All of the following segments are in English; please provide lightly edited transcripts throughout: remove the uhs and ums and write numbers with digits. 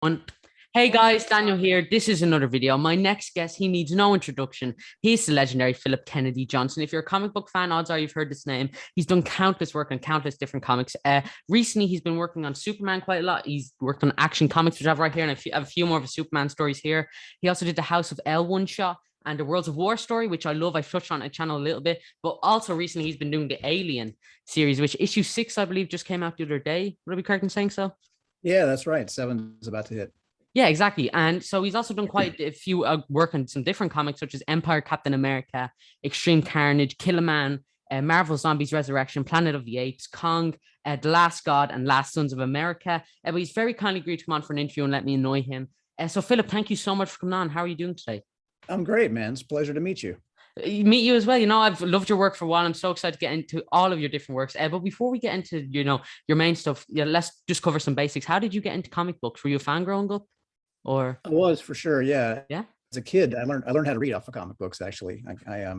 On. Hey guys, Daniel here. This is another video. My next guest, he needs no introduction. He's the legendary Phillip Kennedy Johnson. If you're a comic book fan, odds are you've heard this name. He's done countless work on countless different comics. Recently, he's been working on Superman quite a lot. He's worked on Action Comics, which I have right here, and I have a few more of his Superman stories here. He also did the House of L one shot and the Worlds of War story, which I love. I've touched on a channel a little bit, but also recently he's been doing the Alien series, which issue 6, I believe, just came out the other day. Would I be correct in saying so? Yeah, that's right. Seven is about to hit. Yeah, exactly. And so he's also done quite a few work on some different comics, such as Empire, Captain America, Extreme Carnage, Kill a Man, Marvel Zombies Resurrection, Planet of the Apes, Kong, The Last God, and Last Sons of America. But he's very kindly agreed to come on for an interview and let me annoy him. So, Philip, thank you so much for coming on. How are you doing today? I'm great, man. It's a pleasure to meet you. Meet you as well. I've loved your work for a while. I'm so excited to get into all of your different works. But before we get into, your main stuff, yeah, let's just cover some basics. How did you get into comic books? Were you a fan growing up? Or I was for sure. Yeah. yeah, As a kid, I learned how to read off of comic books. Actually, I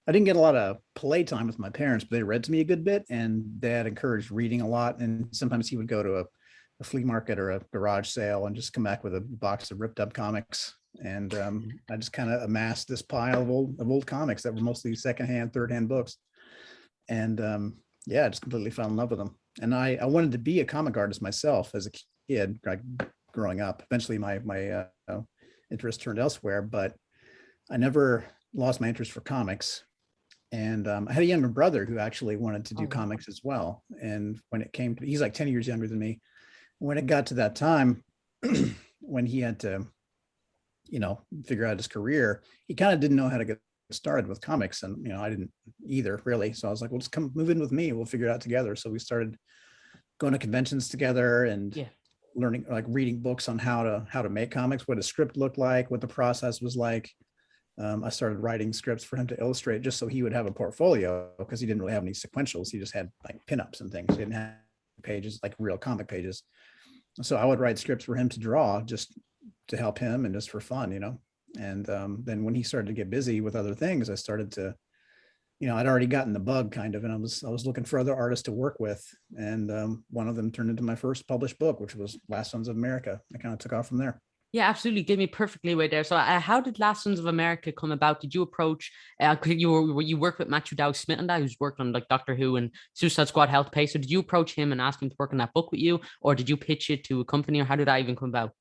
didn't get a lot of playtime with my parents, but they read to me a good bit, and Dad encouraged reading a lot. And sometimes he would go to a flea market or a garage sale and just come back with a box of ripped up comics. And I just kind of amassed this pile of old comics that were mostly secondhand, third-hand books. And yeah, I just completely fell in love with them. And I wanted to be a comic artist myself as a kid, like growing up. Eventually, my interest turned elsewhere, but I never lost my interest for comics. And I had a younger brother who actually wanted to do comics as well. And when it came to, he's like 10 years younger than me. When it got to that time, when he had to, figure out his career, he kind of didn't know how to get started with comics. And, I didn't either really. So I was like, well, just come move in with me. We'll figure it out together. So we started going to conventions together and learning, like reading books on how to make comics, what a script looked like, what the process was like. I started writing scripts for him to illustrate just so he would have a portfolio, because he didn't really have any sequentials. He just had like pinups and things. He didn't have pages, like real comic pages. So I would write scripts for him to draw just to help him and just for fun, And then when he started to get busy with other things, I started to, I'd already gotten the bug kind of, and I was looking for other artists to work with. And one of them turned into my first published book, which was Last Sons of America. I kind of took off from there. yeah, absolutely. Give me perfectly way there. So, how did Last Sons of America come about? Did you approach? You worked with Matthew Dow Smith and that, who's worked on like Doctor Who and Suicide Squad, Health Pay. So, did you approach him and ask him to work on that book with you, or did you pitch it to a company, or how did that even come about?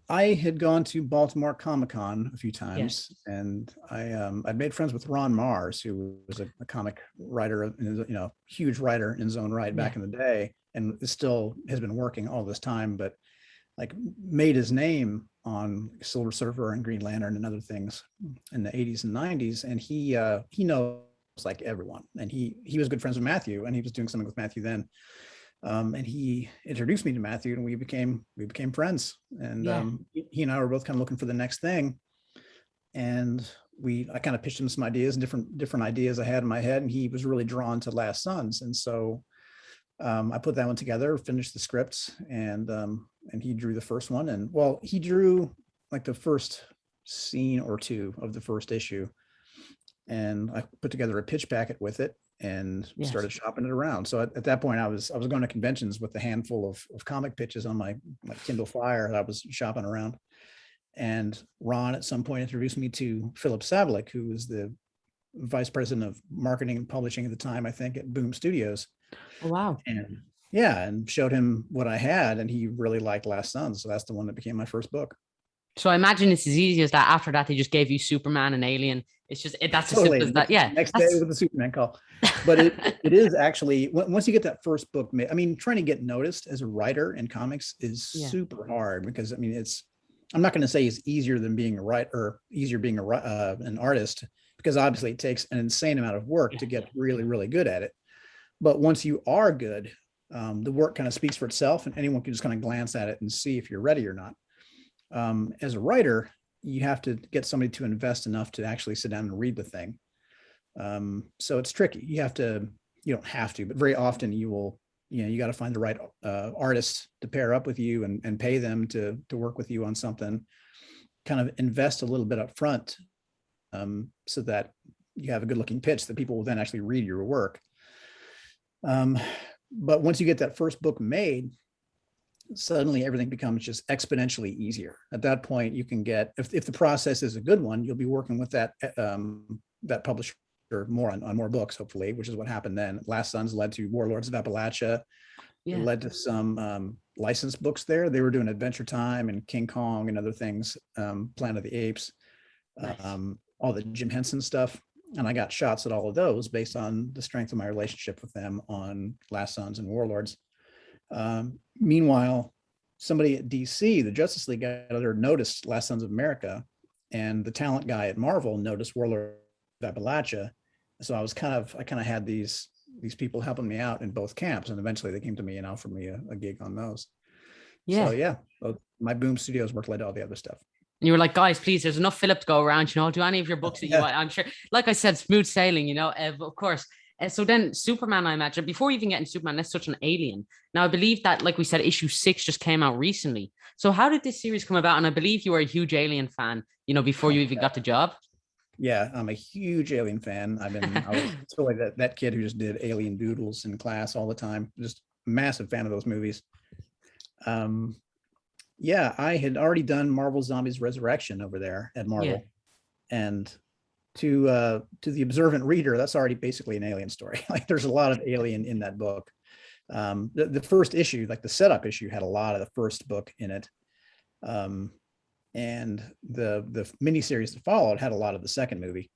I had gone to Baltimore Comic-Con a few Yeah, times, and I'd made friends with Ron Mars, who was a comic writer, huge writer in his own right yeah, back in the day, and still has been working all this time, but like made his name on Silver Surfer and Green Lantern and other things in the 80s and 90s. And he knows like everyone. And he was good friends with Matthew, and he was doing something with Matthew then. And he introduced me to Matthew, and we became friends. And yeah. he and I were both kind of looking for the next thing. And I kind of pitched him some ideas, different ideas I had in my head, and he was really drawn to Last Sons. And so I put that one together, finished the scripts, and he drew the first one. And well, he drew like the first scene or two of the first issue, and I put together a pitch packet with it and Yes. started shopping it around. So at that point, I was going to conventions with a handful of comic pitches on my Kindle Fire that I was shopping around. And Ron at some point introduced me to Philip Savlik, who was the vice president of marketing and publishing at the time, I think, at Boom Studios. Oh wow. And yeah, and showed him what I had, and he really liked Last Son. So that's the one that became my first book. So I imagine it's as easy as that. After that, they just gave you Superman and Alien. It's just that's as simple Totally. as that. Yeah, Next day that's with the Superman call. But it is actually, once you get that first book made, I mean, trying to get noticed as a writer in comics is yeah, super hard, because I mean, I'm not going to say it's easier than being a writer, or easier being an artist, because obviously it takes an insane amount of work yeah, to yeah, get really, really good at it. But once you are good, the work kind of speaks for itself, and anyone can just kind of glance at it and see if you're ready or not. As a writer, you have to get somebody to invest enough to actually sit down and read the thing. So it's tricky. You don't have to, but very often you got to find the right artist to pair up with you, and pay them to work with you on something, kind of invest a little bit up front, so that you have a good looking pitch that people will then actually read your work. But once you get that first book made, suddenly everything becomes just exponentially easier. At that point, you can get, if the process is a good one, you'll be working with that publisher more on more books, hopefully, which is what happened then. Last Sons led to Warlords of Appalachia. It led to some licensed books there. They were doing Adventure Time and King Kong and other things, Planet of the Apes, all the Jim Henson stuff. And I got shots at all of those based on the strength of my relationship with them on Last Sons and Warlords. Meanwhile, somebody at DC, the Justice League editor, noticed Last Sons of America, and the talent guy at Marvel noticed Warlords of Appalachia. So I kind of had these people helping me out in both camps, and eventually they came to me and offered me a gig on those. So my Boom Studios work led to all the other stuff. And you were like, guys, please, there's enough Phillip to go around. You know, do any of your books that you want? I'm sure, like I said, smooth sailing, you know, of course. So then Superman, I imagine, before even getting Superman, let's touch on Alien. Now, I believe that, like we said, issue 6 just came out recently. So how did this series come about? And I believe you were a huge Alien fan, you know, before you even got the job. Yeah, I'm a huge Alien fan. I was totally that kid who just did Alien doodles in class all the time. Just a massive fan of those movies. Yeah, I had already done Marvel Zombies Resurrection over there at Marvel, and to the observant reader, that's already basically an Alien story. Like, there's a lot of Alien in that book. The first issue, like the setup issue, had a lot of the first book in it, and the miniseries that followed had a lot of the second movie.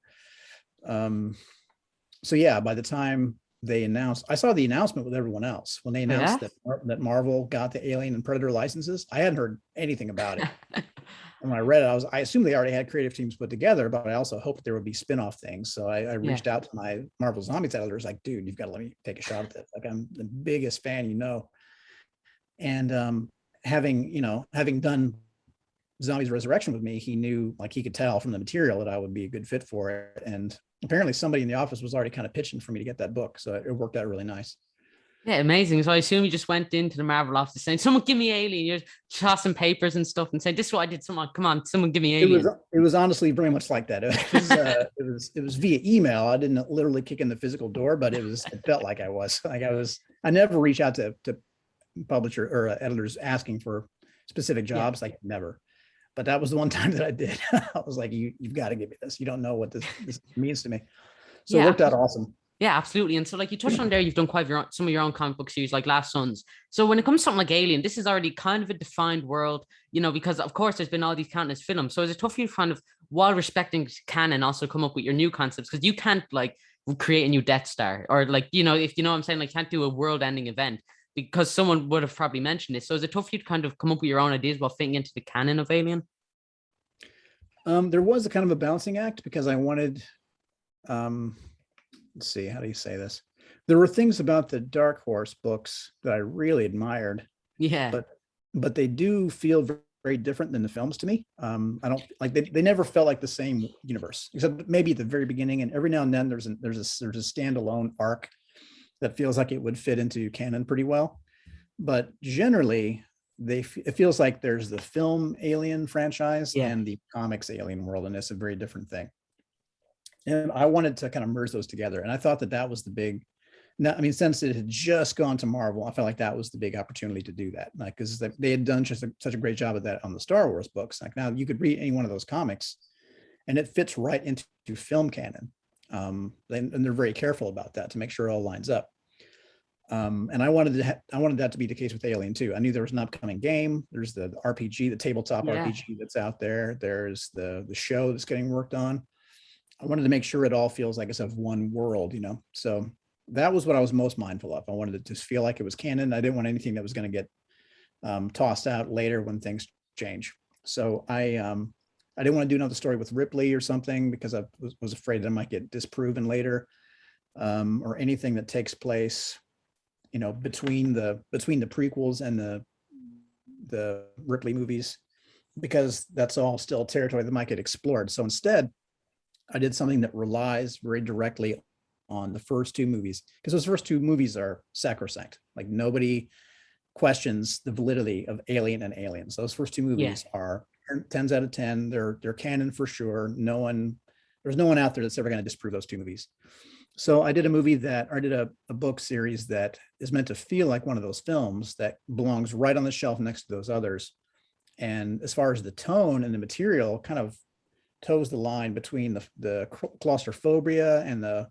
So yeah, by the time they announced, I saw the announcement with everyone else when they announced that Marvel got the Alien and Predator licenses. I hadn't heard anything about it. And when I read it, I assumed they already had creative teams put together, but I also hoped there would be spin-off things. So I reached out to my Marvel Zombies editors, like, dude, you've got to let me take a shot at this. Like, I'm the biggest fan, you know. And having done Zombies Resurrection with me, he knew, like, he could tell from the material that I would be a good fit for it. And apparently somebody in the office was already kind of pitching for me to get that book. So it worked out really nice. Yeah, amazing. So I assume you just went into the Marvel office saying, someone give me Alien. You're tossing papers and stuff and saying, this is what I did. Someone, come on, someone give me Alien. It was honestly very much like that. It was via email. I didn't literally kick in the physical door, but it felt like I was. I never reach out to publisher or editors asking for specific jobs, like, never. But that was the one time that I did. I was like, you've got to give me this. You don't know what this means to me. So it worked out awesome. Yeah, absolutely. And so, like you touched on there, you've done some of your own comic book series, like Last Sons. So when it comes to something like Alien, this is already kind of a defined world, you know, because of course there's been all these countless films. So is it tough for you to kind of, while respecting canon, also come up with your new concepts? Because you can't, like, create a new Death Star, or, like, you know, if you know what I'm saying, like, can't do a world-ending event because someone would have probably mentioned it. So is it tough for you to kind of come up with your own ideas while fitting into the canon of Alien? There was a kind of a balancing act because I wanted, let's see, how do you say this? There were things about the Dark Horse books that I really admired. Yeah. But they do feel very, very different than the films to me. I don't like, they never felt like the same universe, except maybe at the very beginning. And every now and then there's a standalone arc that feels like it would fit into canon pretty well. But generally, it feels like there's the film Alien franchise and the comics Alien world, and it's a very different thing. And I wanted to kind of merge those together. And I thought that was the big, since it had just gone to Marvel, I felt like that was the big opportunity to do that. Like, because they had done such a great job of that on the Star Wars books. Like, now you could read any one of those comics and it fits right into film canon. And they're very careful about that to make sure it all lines up. And I wanted that to be the case with Alien too. I knew there was an upcoming game. There's the RPG, the tabletop RPG that's out there. There's the show that's getting worked on. I wanted to make sure it all feels like it's of one world, you know? So that was what I was most mindful of. I wanted it to feel like it was canon. I didn't want anything that was going to get tossed out later when things change. So I didn't want to do another story with Ripley or something because I was afraid that I might get disproven later, or anything that takes place, you know, between the prequels and the Ripley movies, because that's all still territory that might get explored. So instead, I did something that relies very directly on the first two movies, because those first two movies are sacrosanct. Like, nobody questions the validity of Alien and Aliens. Those first two movies are 10s out of 10. They're canon for sure. There's no one out there that's ever going to disprove those two movies. So I did a book series that is meant to feel like one of those films that belongs right on the shelf next to those others. And as far as the tone and the material, kind of toes the line between the claustrophobia and the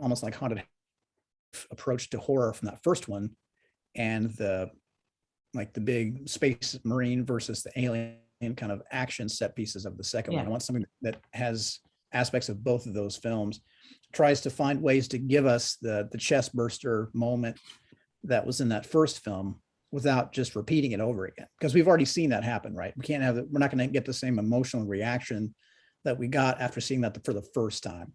almost like haunted approach to horror from that first one, and the big space marine versus the alien kind of action set pieces of the second one. I want something that has aspects of both of those films, tries to find ways to give us the chest burster moment that was in that first film without just repeating it over again, because we've already seen that happen, right? We're not going to get the same emotional reaction that we got after seeing that for the first time.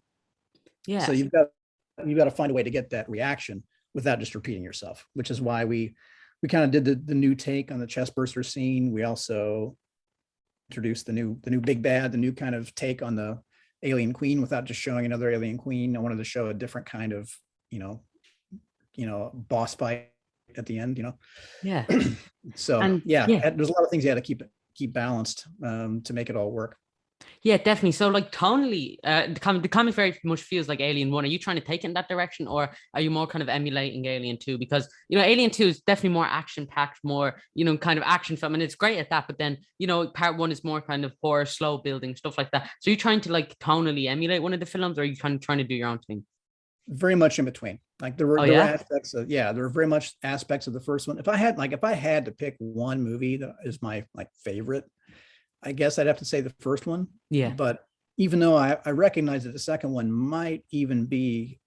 So you've got to find a way to get that reaction without just repeating yourself, which is why we kind of did the new take on the chest burster scene. We also introduced the new big bad, the new kind of take on the alien queen without just showing another alien queen. I wanted to show a different kind of, boss fight at the end, So there's a lot of things you had to keep balanced to make it all work. Yeah, definitely. So like tonally, the comic very much feels like Alien 1. Are you trying to take it in that direction, or are you more kind of emulating Alien 2? Because, Alien 2 is definitely more action-packed, more, kind of action film, and it's great at that. But then, part 1 is more kind of horror, slow building, stuff like that. So you're trying to like tonally emulate one of the films, or are you trying to do your own thing? Very much in between. Like there were aspects of, there were very much aspects of the first one. If I had to pick one movie that is my favorite, I guess I'd have to say the first one. Yeah. But even though I recognize that the second one might even be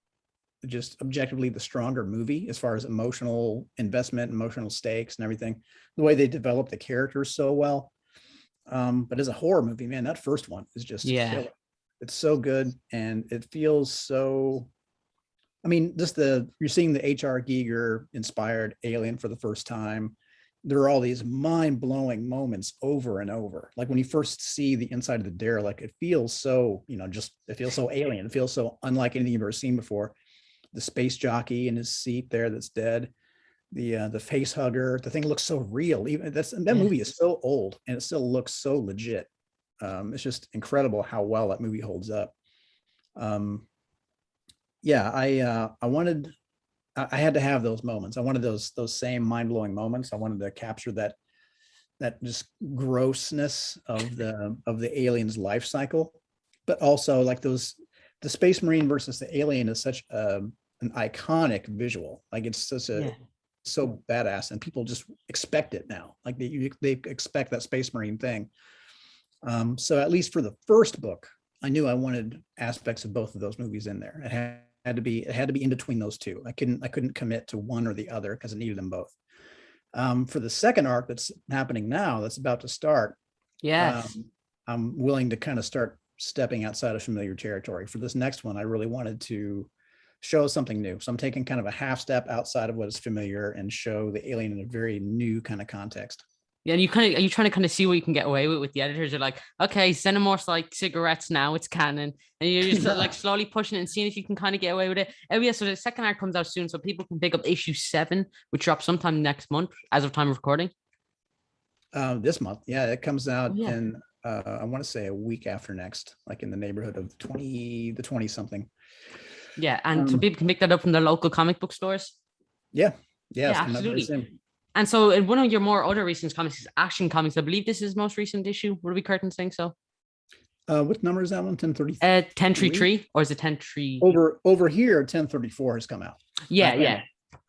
just objectively the stronger movie as far as emotional investment, emotional stakes and everything, the way they develop the characters so well. But as a horror movie, man, that first one is just killer. It's so good. And it feels so, you're seeing the H.R. Giger inspired Alien for the first time. There are all these mind-blowing moments over and over. Like when you first see the inside of the derelict, it feels so, it feels so alien. It feels so unlike anything you've ever seen before. The space jockey in his seat there that's dead, the face hugger, the thing looks so real. Even that movie is so old and it still looks so legit. It's just incredible how well that movie holds up. I had to have those moments. I wanted those same mind-blowing moments. I wanted to capture that just grossness of the alien's life cycle, but also like the Space Marine versus the alien is such an iconic visual. Like it's such so badass, and people just expect it now. Like they expect that Space Marine thing. So at least for the first book, I knew I wanted aspects of both of those movies in there. It had to be in between those two. I couldn't commit to one or the other because it needed them both. For the second arc that's happening now, that's about to start. I'm willing to kind of start stepping outside of familiar territory. For this next one, I really wanted to show something new. So I'm taking kind of a half step outside of what is familiar and show the alien in a very new kind of context. Yeah, and are you trying to kind of see what you can get away with the editors? You're like, okay, Xenomorph's like cigarettes now, it's canon. And you're just like slowly pushing it and seeing if you can kind of get away with it. Oh yeah, so the second arc comes out soon, so people can pick up issue 7, which drops sometime next month as of time of recording. This month. Yeah, it comes out in I want to say a week after next, like in the neighborhood of the 20 something. Yeah, and so people can pick that up from their local comic book stores. Yeah, absolutely. And so in one of your more other recent comics is Action Comics. I believe this is most recent issue. Would we curtain saying so? What number is that one? 1033? 1033, or is it 1033? Over here, 1034 has come out. Yeah.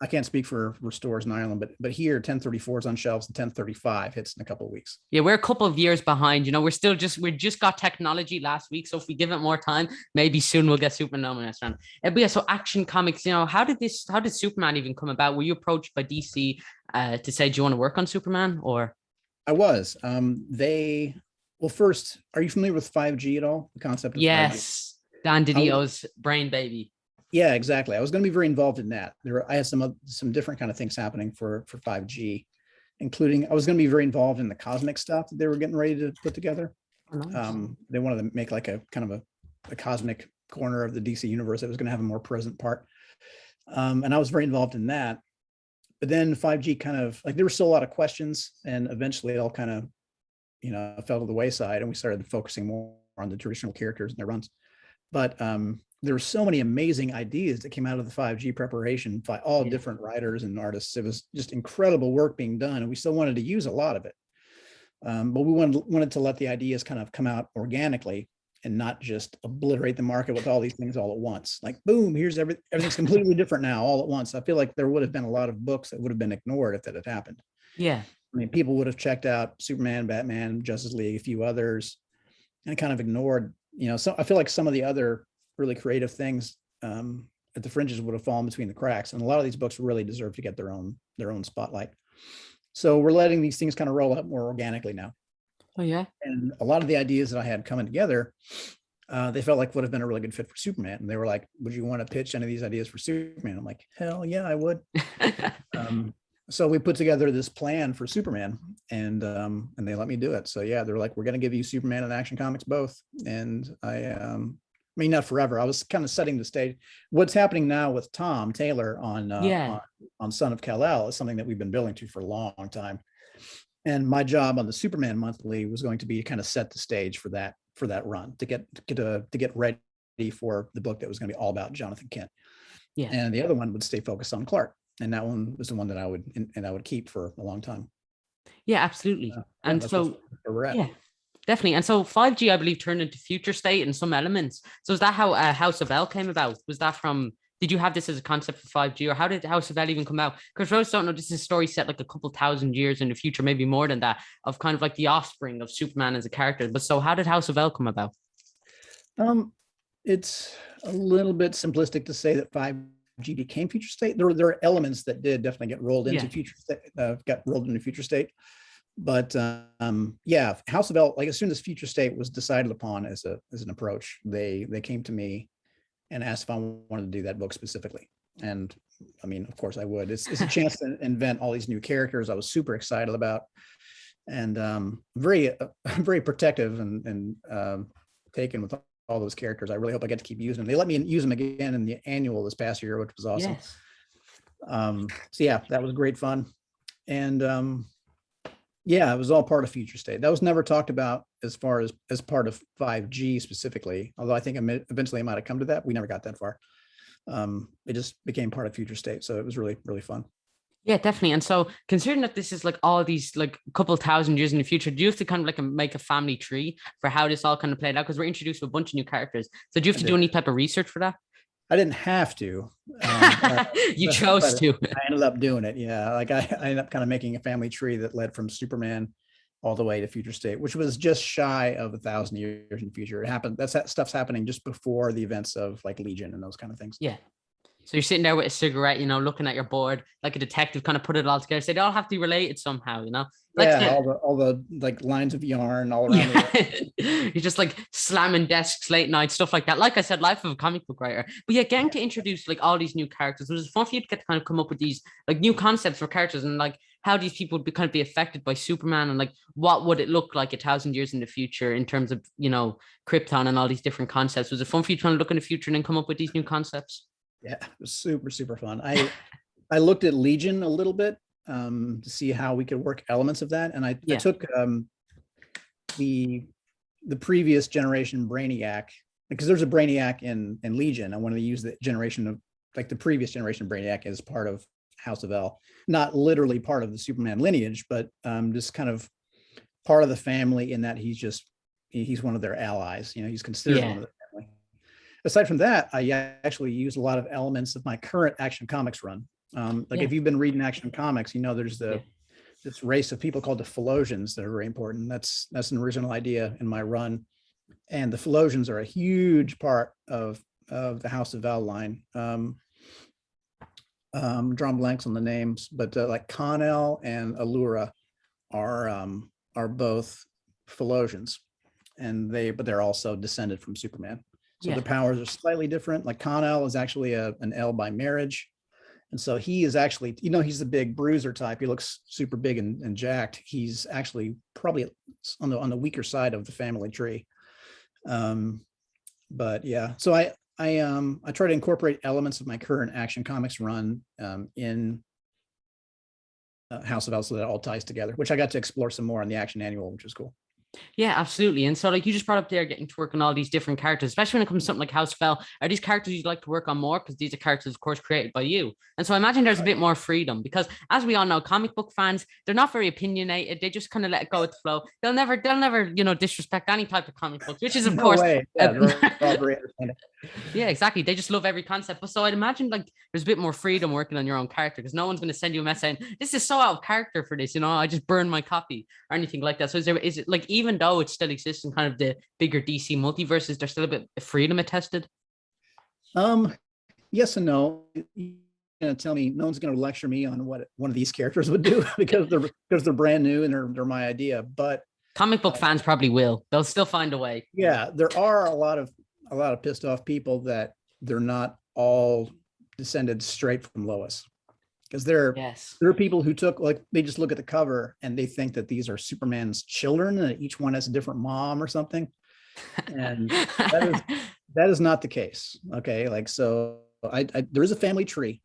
I can't speak for stores in Ireland, but here 1034 is on shelves and 1035 hits in a couple of weeks. Yeah, we're a couple of years behind. We just got technology last week, so if we give it more time, maybe soon we'll get Superman on this round. But yeah, so Action Comics. How did Superman even come about? Were you approached by DC to say, do you want to work on Superman? Or I was. First, are you familiar with 5G at all? The concept of 5G? Dan Didio's brain baby. Yeah, exactly. I was going to be very involved in that. I had some different kind of things happening for 5G, including I was going to be very involved in the cosmic stuff that they were getting ready to put together. Oh, nice. They wanted to make like a kind of a cosmic corner of the DC universe that was going to have a more present part. And I was very involved in that. But then 5G kind of like there were still a lot of questions, and eventually it all kind of, fell to the wayside, and we started focusing more on the traditional characters and their runs. But there were so many amazing ideas that came out of the 5G preparation by all different writers and artists. It was just incredible work being done, and we still wanted to use a lot of it. But we wanted to let the ideas kind of come out organically and not just obliterate the market with all these things all at once. Like, boom, here's everything's completely different now all at once. I feel like there would have been a lot of books that would have been ignored if that had happened. Yeah. I mean, people would have checked out Superman, Batman, Justice League, a few others, and kind of ignored, so I feel like some of the other really creative things at the fringes would have fallen between the cracks. And a lot of these books really deserve to get their own spotlight. So we're letting these things kind of roll out more organically now. Oh, yeah. And a lot of the ideas that I had coming together, they felt like would have been a really good fit for Superman. And they were like, would you want to pitch any of these ideas for Superman? I'm like, hell yeah, I would. So we put together this plan for Superman, and they let me do it. So yeah, they're like, we're going to give you Superman and Action Comics both. And I mean, not forever. I was kind of setting the stage. What's happening now with Tom Taylor on Son of Kal-El is something that we've been building to for a long time. And my job on the Superman Monthly was going to be to kind of set the stage for that run, to get ready for the book that was going to be all about Jonathan Kent. Yeah. And the other one would stay focused on Clark. And that one was the one that I would keep for a long time. Yeah, absolutely. And so where we're at. Yeah, definitely. And so 5G, I believe, turned into Future State in some elements. So is that how House of L came about? Was that did you have this as a concept for 5G, or how did House of L even come out? Because for those who don't know, this is a story set like a couple thousand years in the future, maybe more than that, of kind of like the offspring of Superman as a character. But so how did House of L come about? It's a little bit simplistic to say that 5G became Future State. There are elements that did definitely get rolled into Future State, but yeah, House of L, like as soon as Future State was decided upon as an approach, they came to me and asked if I wanted to do that book specifically. And I mean, of course I would. It's a chance to invent all these new characters I was super excited about, and very protective and taken with all those characters. I really hope I get to keep using them. They let me use them again in the annual this past year, which was awesome. Yes. So yeah, that was great fun. And yeah, it was all part of Future State. That was never talked about as far as part of 5G specifically, although I think eventually I might have come to that. We never got that far. It just became part of Future State. So it was really, really fun. Yeah, definitely. And so considering that this is like all these like couple thousand years in the future, do you have to kind of like make a family tree for how this all kind of played out? Because we're introduced to a bunch of new characters. So do you have to do any type of research for that? I didn't have to. You chose to. I ended up doing it. Yeah. Like I ended up kind of making a family tree that led from Superman all the way to Future State, which was just shy of 1,000 years in the future. It happened. That stuff's happening just before the events of like Legion and those kind of things. Yeah. So you're sitting there with a cigarette, looking at your board, like a detective, kind of put it all together. Say they all have to be related somehow, Like, yeah, all the like lines of yarn all around. You're just like slamming desks late night, stuff like that. Like I said, life of a comic book writer. But yeah, getting to introduce like all these new characters, it was fun for you to get to kind of come up with these like new concepts for characters, and like how these people would kind of be affected by Superman, and like what would it look like 1,000 years in the future in terms of Krypton and all these different concepts. Was it fun for you to kind of look in the future and then come up with these new concepts? Yeah, it was super, super fun. I looked at Legion a little bit to see how we could work elements of that. And I took the previous generation Brainiac, because there's a Brainiac in Legion. I wanted to use the generation of like the previous generation Brainiac as part of House of L, not literally part of the Superman lineage, but just kind of part of the family in that he's one of their allies. He's considered one of the family. Aside from that, I actually use a lot of elements of my current Action Comics run. If you've been reading Action Comics, there's this race of people called the Philosians that are very important. That's an original idea in my run, and the Philosians are a huge part of the House of L line. Drawing blanks on the names, but like Con-El and Allura are both Philosians, and they're also descended from Superman. So the powers are slightly different. Like Con-El is actually an L by marriage. And so he is actually, he's the big bruiser type. He looks super big and jacked. He's actually probably on the weaker side of the family tree. But yeah, so I try to incorporate elements of my current Action Comics run in House of L, so that it all ties together, which I got to explore some more in the Action Annual, which is cool. Yeah, absolutely. And so, like you just brought up there, getting to work on all these different characters, especially when it comes to something like House Fell. Are these characters you'd like to work on more? Because these are characters, of course, created by you. And so, I imagine there's a bit more freedom because, as we all know, comic book fans, they're not very opinionated. They just kind of let it go with the flow. They'll never, disrespect any type of comic books, which is, of No course, way. Yeah, they're all very understanding. yeah, exactly. They just love every concept. But so I'd imagine like there's a bit more freedom working on your own character because no one's going to send you a message saying this is so out of character for this. I just burned my copy or anything like that. So is it like even though it still exists in kind of the bigger DC multiverses, there's still a bit of freedom attested? Yes and no. You're gonna tell me no one's gonna lecture me on what one of these characters would do because they're brand new and they're my idea. But Comic book fans probably will. They'll still find a way. yeah, there are a lot of pissed off people that they're not all descended straight from Lois. Because there are people who took, like, they just look at the cover and they think that these are Superman's children and each one has a different mom or something. And that is not the case. Okay. Like, so there is a family tree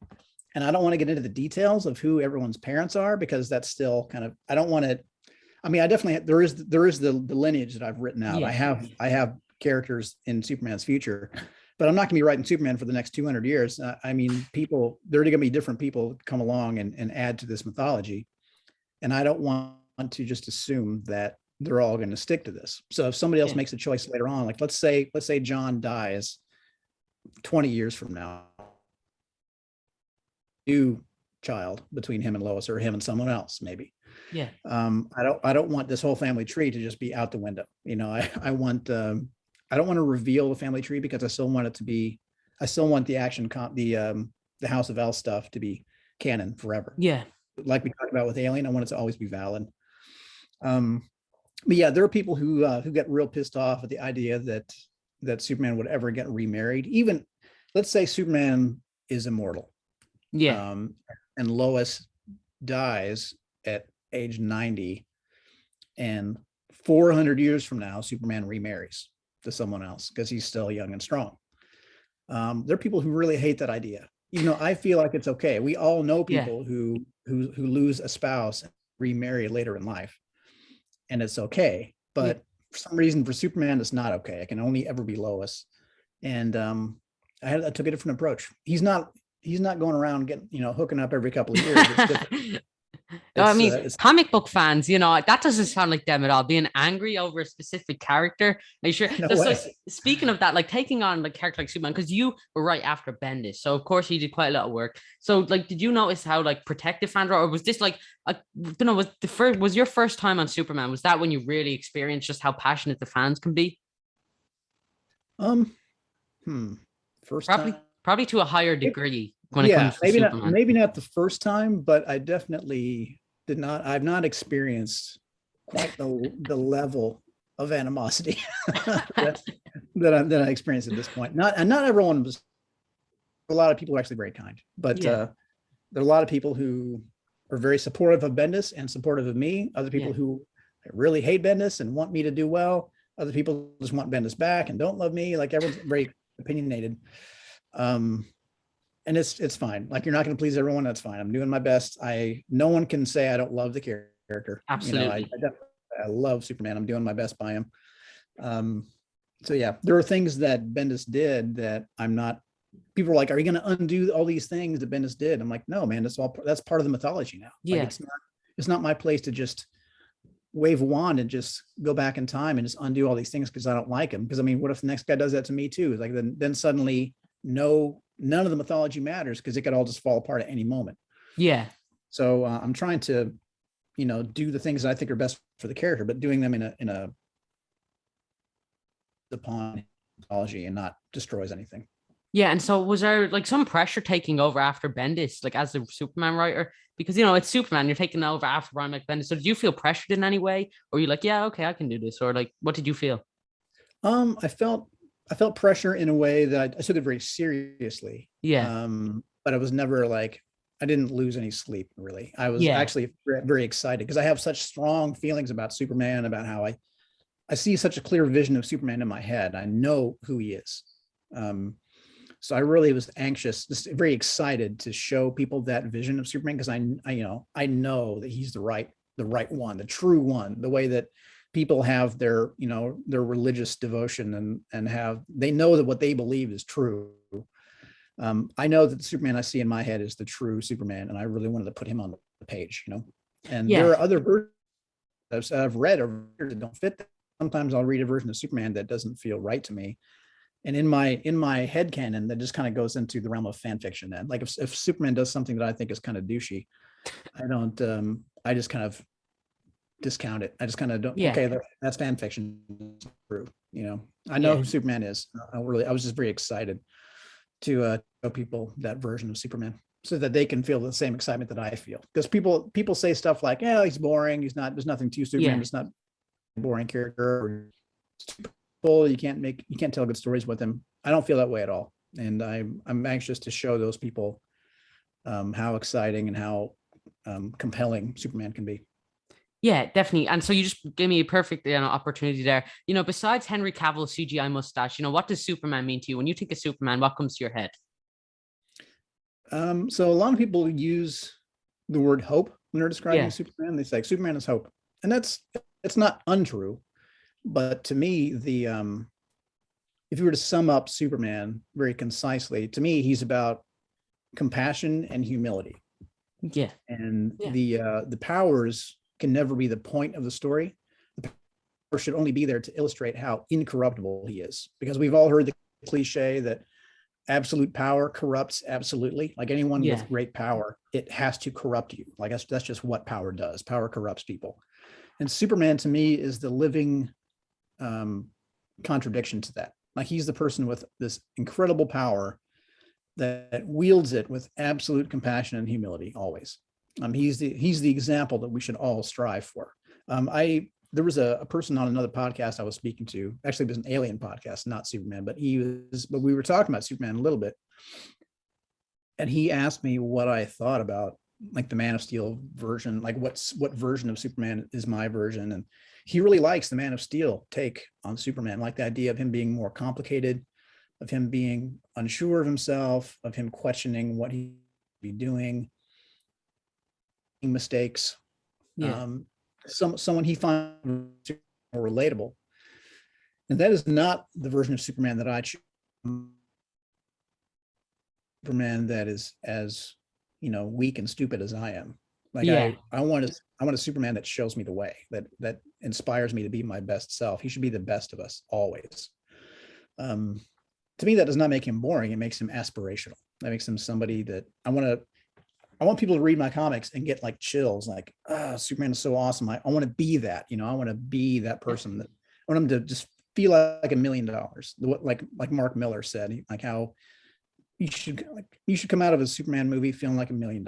and I don't want to get into the details of who everyone's parents are because that's still kind of, I don't want to, I mean, I definitely, there is the lineage that I've written out. Yeah. I have characters in Superman's future, but I'm not going to be writing Superman for the next 200 years. I mean, there are going to be different people come along and add to this mythology. And I don't want to just assume that they're all going to stick to this. So if somebody else makes a choice later on, like let's say John dies 20 years from now, new child between him and Lois or him and someone else, maybe. Yeah. I don't want this whole family tree to just be out the window. I want, I don't want to reveal the family tree because I still want the action the House of L stuff to be canon forever. Yeah. Like we talked about with Alien, I want it to always be valid. But yeah, there are people who get real pissed off at the idea that Superman would ever get remarried. Even let's say Superman is immortal. Yeah. And Lois dies at age 90 and 400 years from now, Superman remarries to someone else because he's still young and strong. There are people who really hate that idea. I feel like it's okay. We all know people who lose a spouse and remarry later in life, and it's okay. But for some reason, for Superman, it's not okay. It can only ever be Lois. And I took a different approach. He's not going around getting hooking up every couple of years. It's different. No, I mean, comic book fans, that doesn't sound like them at all. Being angry over a specific character. Are you sure? No so speaking of that, like taking on like character like Superman, because you were right after Bendis, so of course you did quite a lot of work. So like, did you notice how like protective fans were, or was this like, I don't know, was your first time on Superman? Was that when you really experienced just how passionate the fans can be? First probably to a higher degree. When it comes to Superman. Maybe not the first time, but I definitely I've not experienced quite the level of animosity that I experienced at this point. Not everyone was. A lot of people are actually very kind, but there are a lot of people who are very supportive of Bendis and supportive of me. Other people who really hate Bendis and want me to do well. Other people just want Bendis back and don't love me. Like everyone's very opinionated. And it's fine. Like, you're not going to please everyone. That's fine. I'm doing my best. No one can say I don't love the character. Absolutely. I love Superman. I'm doing my best by him. So yeah, there are things that Bendis did that I'm not. People are like, are you going to undo all these things that Bendis did? I'm like, no, man, that's part of the mythology now. Yeah. Like, it's not my place to just wave a wand and just go back in time and just undo all these things because I don't like him. Because I mean, what if the next guy does that to me too? Like then suddenly none of the mythology matters because it could all just fall apart at any moment. Yeah. So I'm trying to, do the things that I think are best for the character, but doing them in a upon mythology and not destroys anything. Yeah. And so was there like some pressure taking over after Bendis, like as the Superman writer? Because, it's Superman, you're taking over after Brian McBendis. So did you feel pressured in any way? Or you like, yeah, okay, I can do this? Or like, what did you feel? I felt pressure in a way that I took it very seriously. Yeah. But I was never like, I didn't lose any sleep really. I was actually very excited because I have such strong feelings about Superman, about how I see such a clear vision of Superman in my head. I know who he is. So I really was anxious, just very excited to show people that vision of Superman because I know that he's the right one, the true one, the way that people have their, their religious devotion and they know that what they believe is true. I know that the Superman I see in my head is the true Superman, and I really wanted to put him on the page, And there are other versions I've read over here that don't fit that. Sometimes I'll read a version of Superman that doesn't feel right to me. And in my head canon, that just kind of goes into the realm of fan fiction. Then, like if Superman does something that I think is kind of douchey, I just kind of discount it. I just kind of don't. Yeah. Okay, that's fan fiction. True. I know who Superman is. I was just very excited to show people that version of Superman so that they can feel the same excitement that I feel. Because people say stuff like, "Yeah, he's boring. There's nothing to Superman. It's not a boring character. Or you can't tell good stories with him." I don't feel that way at all, and I'm anxious to show those people how exciting and how compelling Superman can be. Yeah, definitely. And so you just gave me a perfect opportunity there. Besides Henry Cavill's CGI mustache, what does Superman mean to you? When you think of Superman, what comes to your head? So a lot of people use the word hope when they're describing Superman. They say Superman is hope, and it's not untrue. But to me, if you were to sum up Superman very concisely, to me, he's about compassion and humility. Yeah. And the powers can never be the point of the story. The power should only be there to illustrate how incorruptible he is, because we've all heard the cliche that absolute power corrupts absolutely. Like anyone with great power, it has to corrupt you. Like that's just what power does. Power corrupts people. And Superman to me is the living contradiction to that. Like he's the person with this incredible power that wields it with absolute compassion and humility always. He's the example that we should all strive for. There was a person on another podcast I was speaking to. Actually, it was an alien podcast, not Superman, but we were talking about Superman a little bit. And he asked me what I thought about like the Man of Steel version, like what version of Superman is my version. And he really likes the Man of Steel take on Superman, like the idea of him being more complicated, of him being unsure of himself, of him questioning what he'd be doing, mistakes. Someone he finds more relatable. And that is not the version of Superman that I choose. Superman that is as weak and stupid as I am. Like I want a Superman that shows me the way, that inspires me to be my best self. He should be the best of us always. To me, that does not make him boring. It makes him aspirational. That makes him somebody that I want people to read my comics and get like chills, like, Superman is so awesome. I want to be that, I want to be that person. That I want him to just feel like $1 million. Like Mark Miller said, like how you should come out of a Superman movie feeling like $1 million.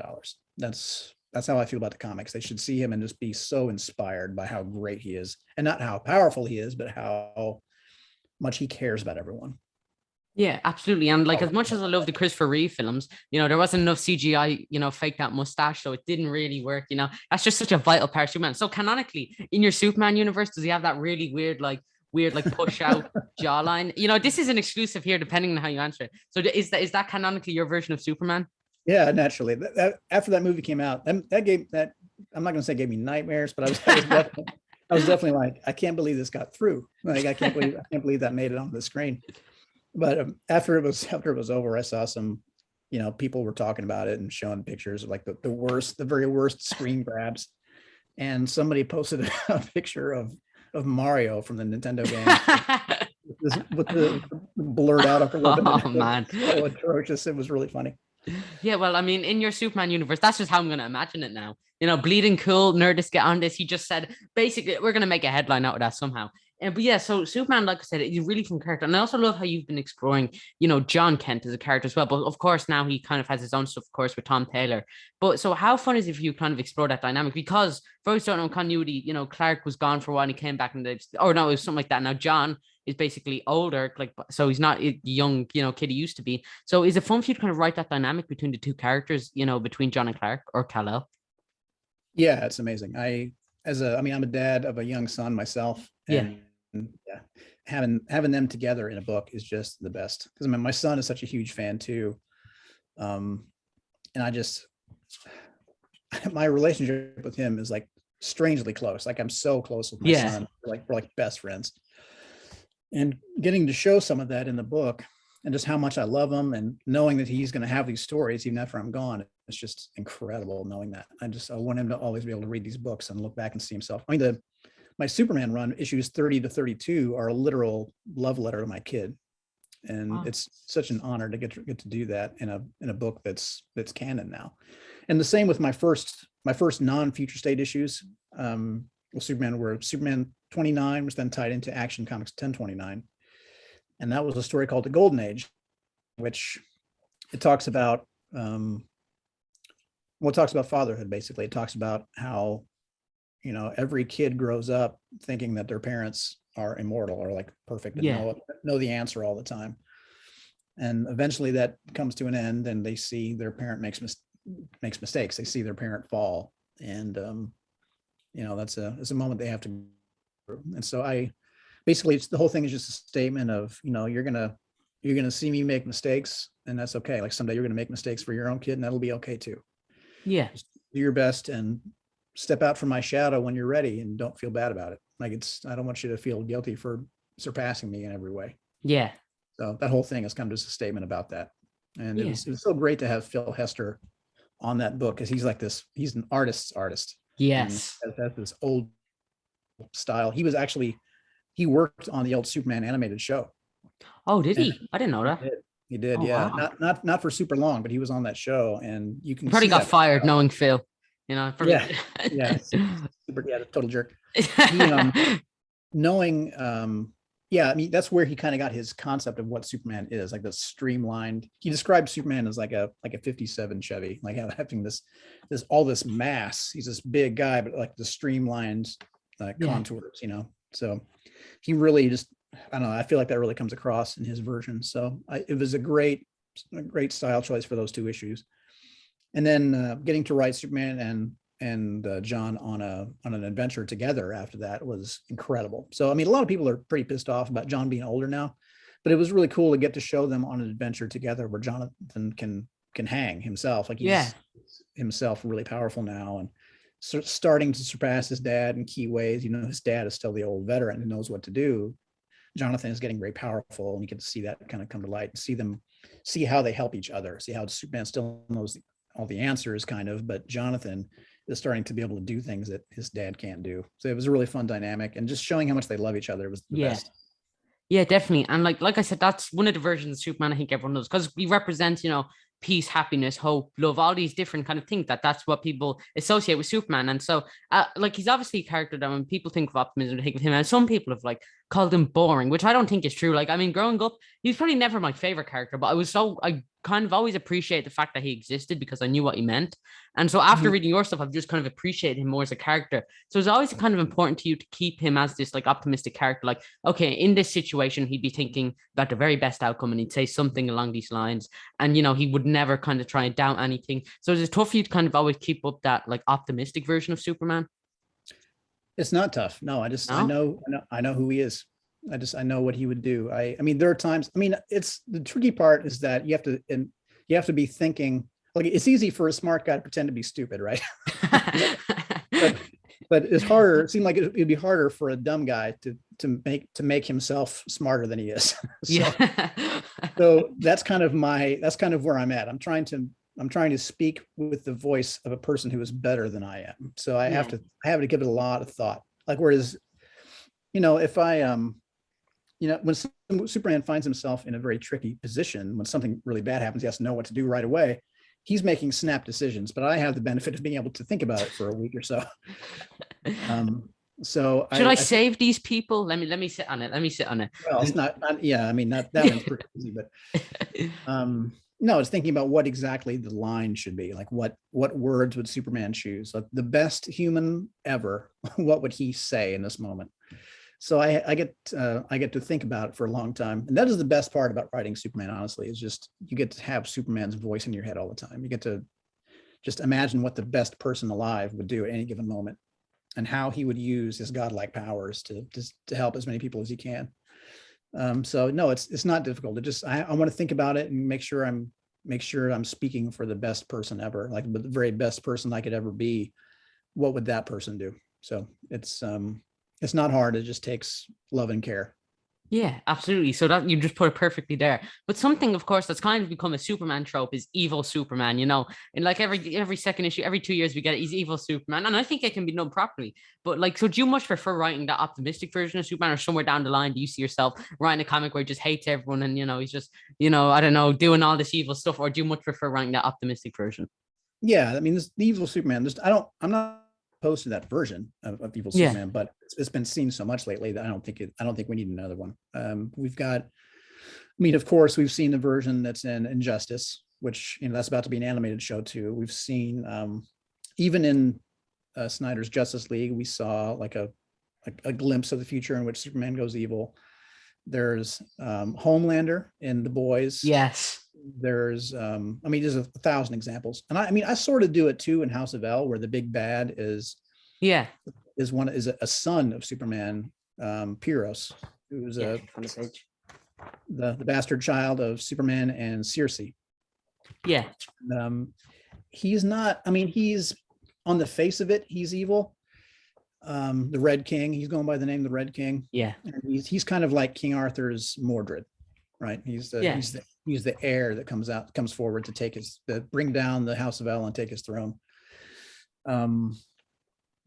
That's how I feel about the comics. They should see him and just be so inspired by how great he is, and not how powerful he is, but how much he cares about everyone. Yeah, absolutely. And like, as much as I love the Christopher Reeve films, there wasn't enough CGI, fake that mustache. So it didn't really work, that's just such a vital part of Superman. So canonically in your Superman universe, does he have that really weird push out jawline? This is an exclusive here, depending on how you answer it. So is that canonically your version of Superman? Yeah, naturally. After that movie came out, that gave that, I'm not going to say gave me nightmares, but I was definitely like, I can't believe this got through. Like, I can't believe that made it onto the screen. But after it was over, I saw some, people were talking about it and showing pictures of like the very worst screen grabs. And somebody posted a picture of Mario from the Nintendo game with the blurred out upper lip. Oh man, so atrocious. It was really funny. Yeah, well, I mean, in your Superman universe, that's just how I'm going to imagine it now. Bleeding Cool, Nerdist, get on this. He just said, basically, we're going to make a headline out of that somehow. But yeah, so Superman, like I said, he's really fun character. And I also love how you've been exploring, John Kent as a character as well. But of course, now he kind of has his own stuff, of course, with Tom Taylor. But so how fun is it for you kind of explore that dynamic? Because for those who don't know continuity, Clark was gone for a while and he came back it was something like that. Now John is basically older, so he's not a young, kid he used to be. So is it fun for you to kind of write that dynamic between the two characters, between John and Clark or Kal-El? Yeah, it's amazing. I'm a dad of a young son myself. And yeah, having them together in a book is just the best. Because my son is such a huge fan too. And my relationship with him is like strangely close. Like I'm so close with my Yeah. son. We're like best friends. And getting to show some of that in the book and just how much I love him and knowing that he's going to have these stories even after I'm gone. It's just incredible knowing that. I want him to always be able to read these books and look back and see himself. I mean, my Superman run, issues 30 to 32, are a literal love letter to my kid. And it's such an honor to get to do that in a book that's canon now. And the same with my first non-future state issues with Superman, where Superman 29 was then tied into Action Comics 1029. And that was a story called The Golden Age, which it talks about, it talks about fatherhood, basically. It talks about how, every kid grows up thinking that their parents are immortal or like perfect and know the answer all the time. And eventually that comes to an end and they see their parent makes mistakes. They see their parent fall. And, it's a moment they have to. And so it's the whole thing is just a statement of, you're going to see me make mistakes, and that's okay. Like someday you're going to make mistakes for your own kid, and that'll be okay too. Yeah. Just do your best and step out from my shadow when you're ready, and don't feel bad about it. Like I don't want you to feel guilty for surpassing me in every way. Yeah. So that whole thing is kind of just a statement about that. And it was so great to have Phil Hester on that book, because he's an artist's artist. Yes. And has this old style. He worked on the old Superman animated show. Oh, did he? I didn't know that. He did, Oh, yeah. wow. Not for super long, but he was on that show, and you can Probably see got that fired knowing Phil. Probably. yeah, super, total jerk. He, knowing, I mean, that's where he kind of got his concept of what Superman is, like the streamlined. He described Superman as like a 57 Chevy, like having this all this mass. He's this big guy, but like the streamlined contours, So he really just, I don't know, I feel like that really comes across in his version. So it was a great style choice for those two issues. And then getting to write Superman and John on an adventure together after that was incredible. So, I mean, a lot of people are pretty pissed off about John being older now, but it was really cool to get to show them on an adventure together where Jonathan can hang himself. Like he's himself really powerful now, and starting to surpass his dad in key ways. His dad is still the old veteran who knows what to do. Jonathan is getting very powerful, and you get to see that kind of come to light and see how they help each other, see how Superman still knows all the answers kind of, but Jonathan is starting to be able to do things that his dad can't do. So it was a really fun dynamic, and just showing how much they love each other was the best. Yeah, definitely. And like I said, that's one of the versions of Superman I think everyone knows, because he represents, peace, happiness, hope, love, all these different kind of things that's what people associate with Superman. And so he's obviously a character that when people think of optimism, they think of him, and some people have called him boring, which I don't think is true. Like, I mean, growing up, he's probably never my favorite character, but I kind of always appreciate the fact that he existed because I knew what he meant. And so after reading your stuff, I've just kind of appreciated him more as a character. So it's always kind of important to you to keep him as this optimistic character. Like, okay, in this situation, he'd be thinking about the very best outcome, and he'd say something along these lines. And, he would never kind of try and doubt anything. So is it tough for you to kind of always keep up that optimistic version of Superman? It's not tough. No, I know who he is. I know what he would do. I mean, there are times, it's the tricky part is that you have to be thinking, like, it's easy for a smart guy to pretend to be stupid, right? but it's harder. It seemed like it'd be harder for a dumb guy to make himself smarter than he is. So that's kind of where I'm at. I'm trying to speak with the voice of a person who is better than I am. So I have to give it a lot of thought. Like, whereas, if I, when Superman finds himself in a very tricky position, when something really bad happens, he has to know what to do right away. He's making snap decisions, but I have the benefit of being able to think about it for a week or so. So should I save these people? Let me sit on it. Well, it's not yeah. I mean, not that one's pretty easy, but no, it's thinking about what exactly the line should be. Like, what words would Superman choose? Like, the best human ever, what would he say in this moment? So I get to think about it for a long time, and that is the best part about writing Superman. Honestly, is just you get to have Superman's voice in your head all the time. You get to just imagine what the best person alive would do at any given moment, and how he would use his godlike powers to help as many people as he can. So no, it's not difficult. I want to think about it and make sure I'm speaking for the best person ever, like the very best person I could ever be. What would that person do? So it's not hard. It just takes love and care. Yeah, absolutely. So that you just put it perfectly there. But something, of course, that's kind of become a Superman trope is evil Superman. And like every second issue, every 2 years we get it, he's evil Superman, and I think it can be done properly. But like, so do you much prefer writing that optimistic version of Superman, or somewhere down the line do you see yourself writing a comic where he just hates everyone and he's just I don't know, doing all this evil stuff, or do you much prefer writing that optimistic version? Yeah, I mean, the evil Superman. I'm not opposed to that version of evil Yeah. Superman, but it's been seen so much lately that I don't think we need another one. We've got, I mean, of course, we've seen the version that's in Injustice, which that's about to be an animated show too. We've seen even in Snyder's Justice League, we saw like a glimpse of the future in which Superman goes evil. There's Homelander in The Boys. Yes. There's there's 1,000 examples, and I sort of do it too in House of L, where the big bad is a son of Superman, Pyros, who's the bastard child of Superman and Circe. Yeah. He's not, he's on the face of it, he's evil. The Red King, he's going by the name the Red King. Yeah. And he's kind of like King Arthur's Mordred, right? He's the heir that comes forward to bring down the House of L and take his throne.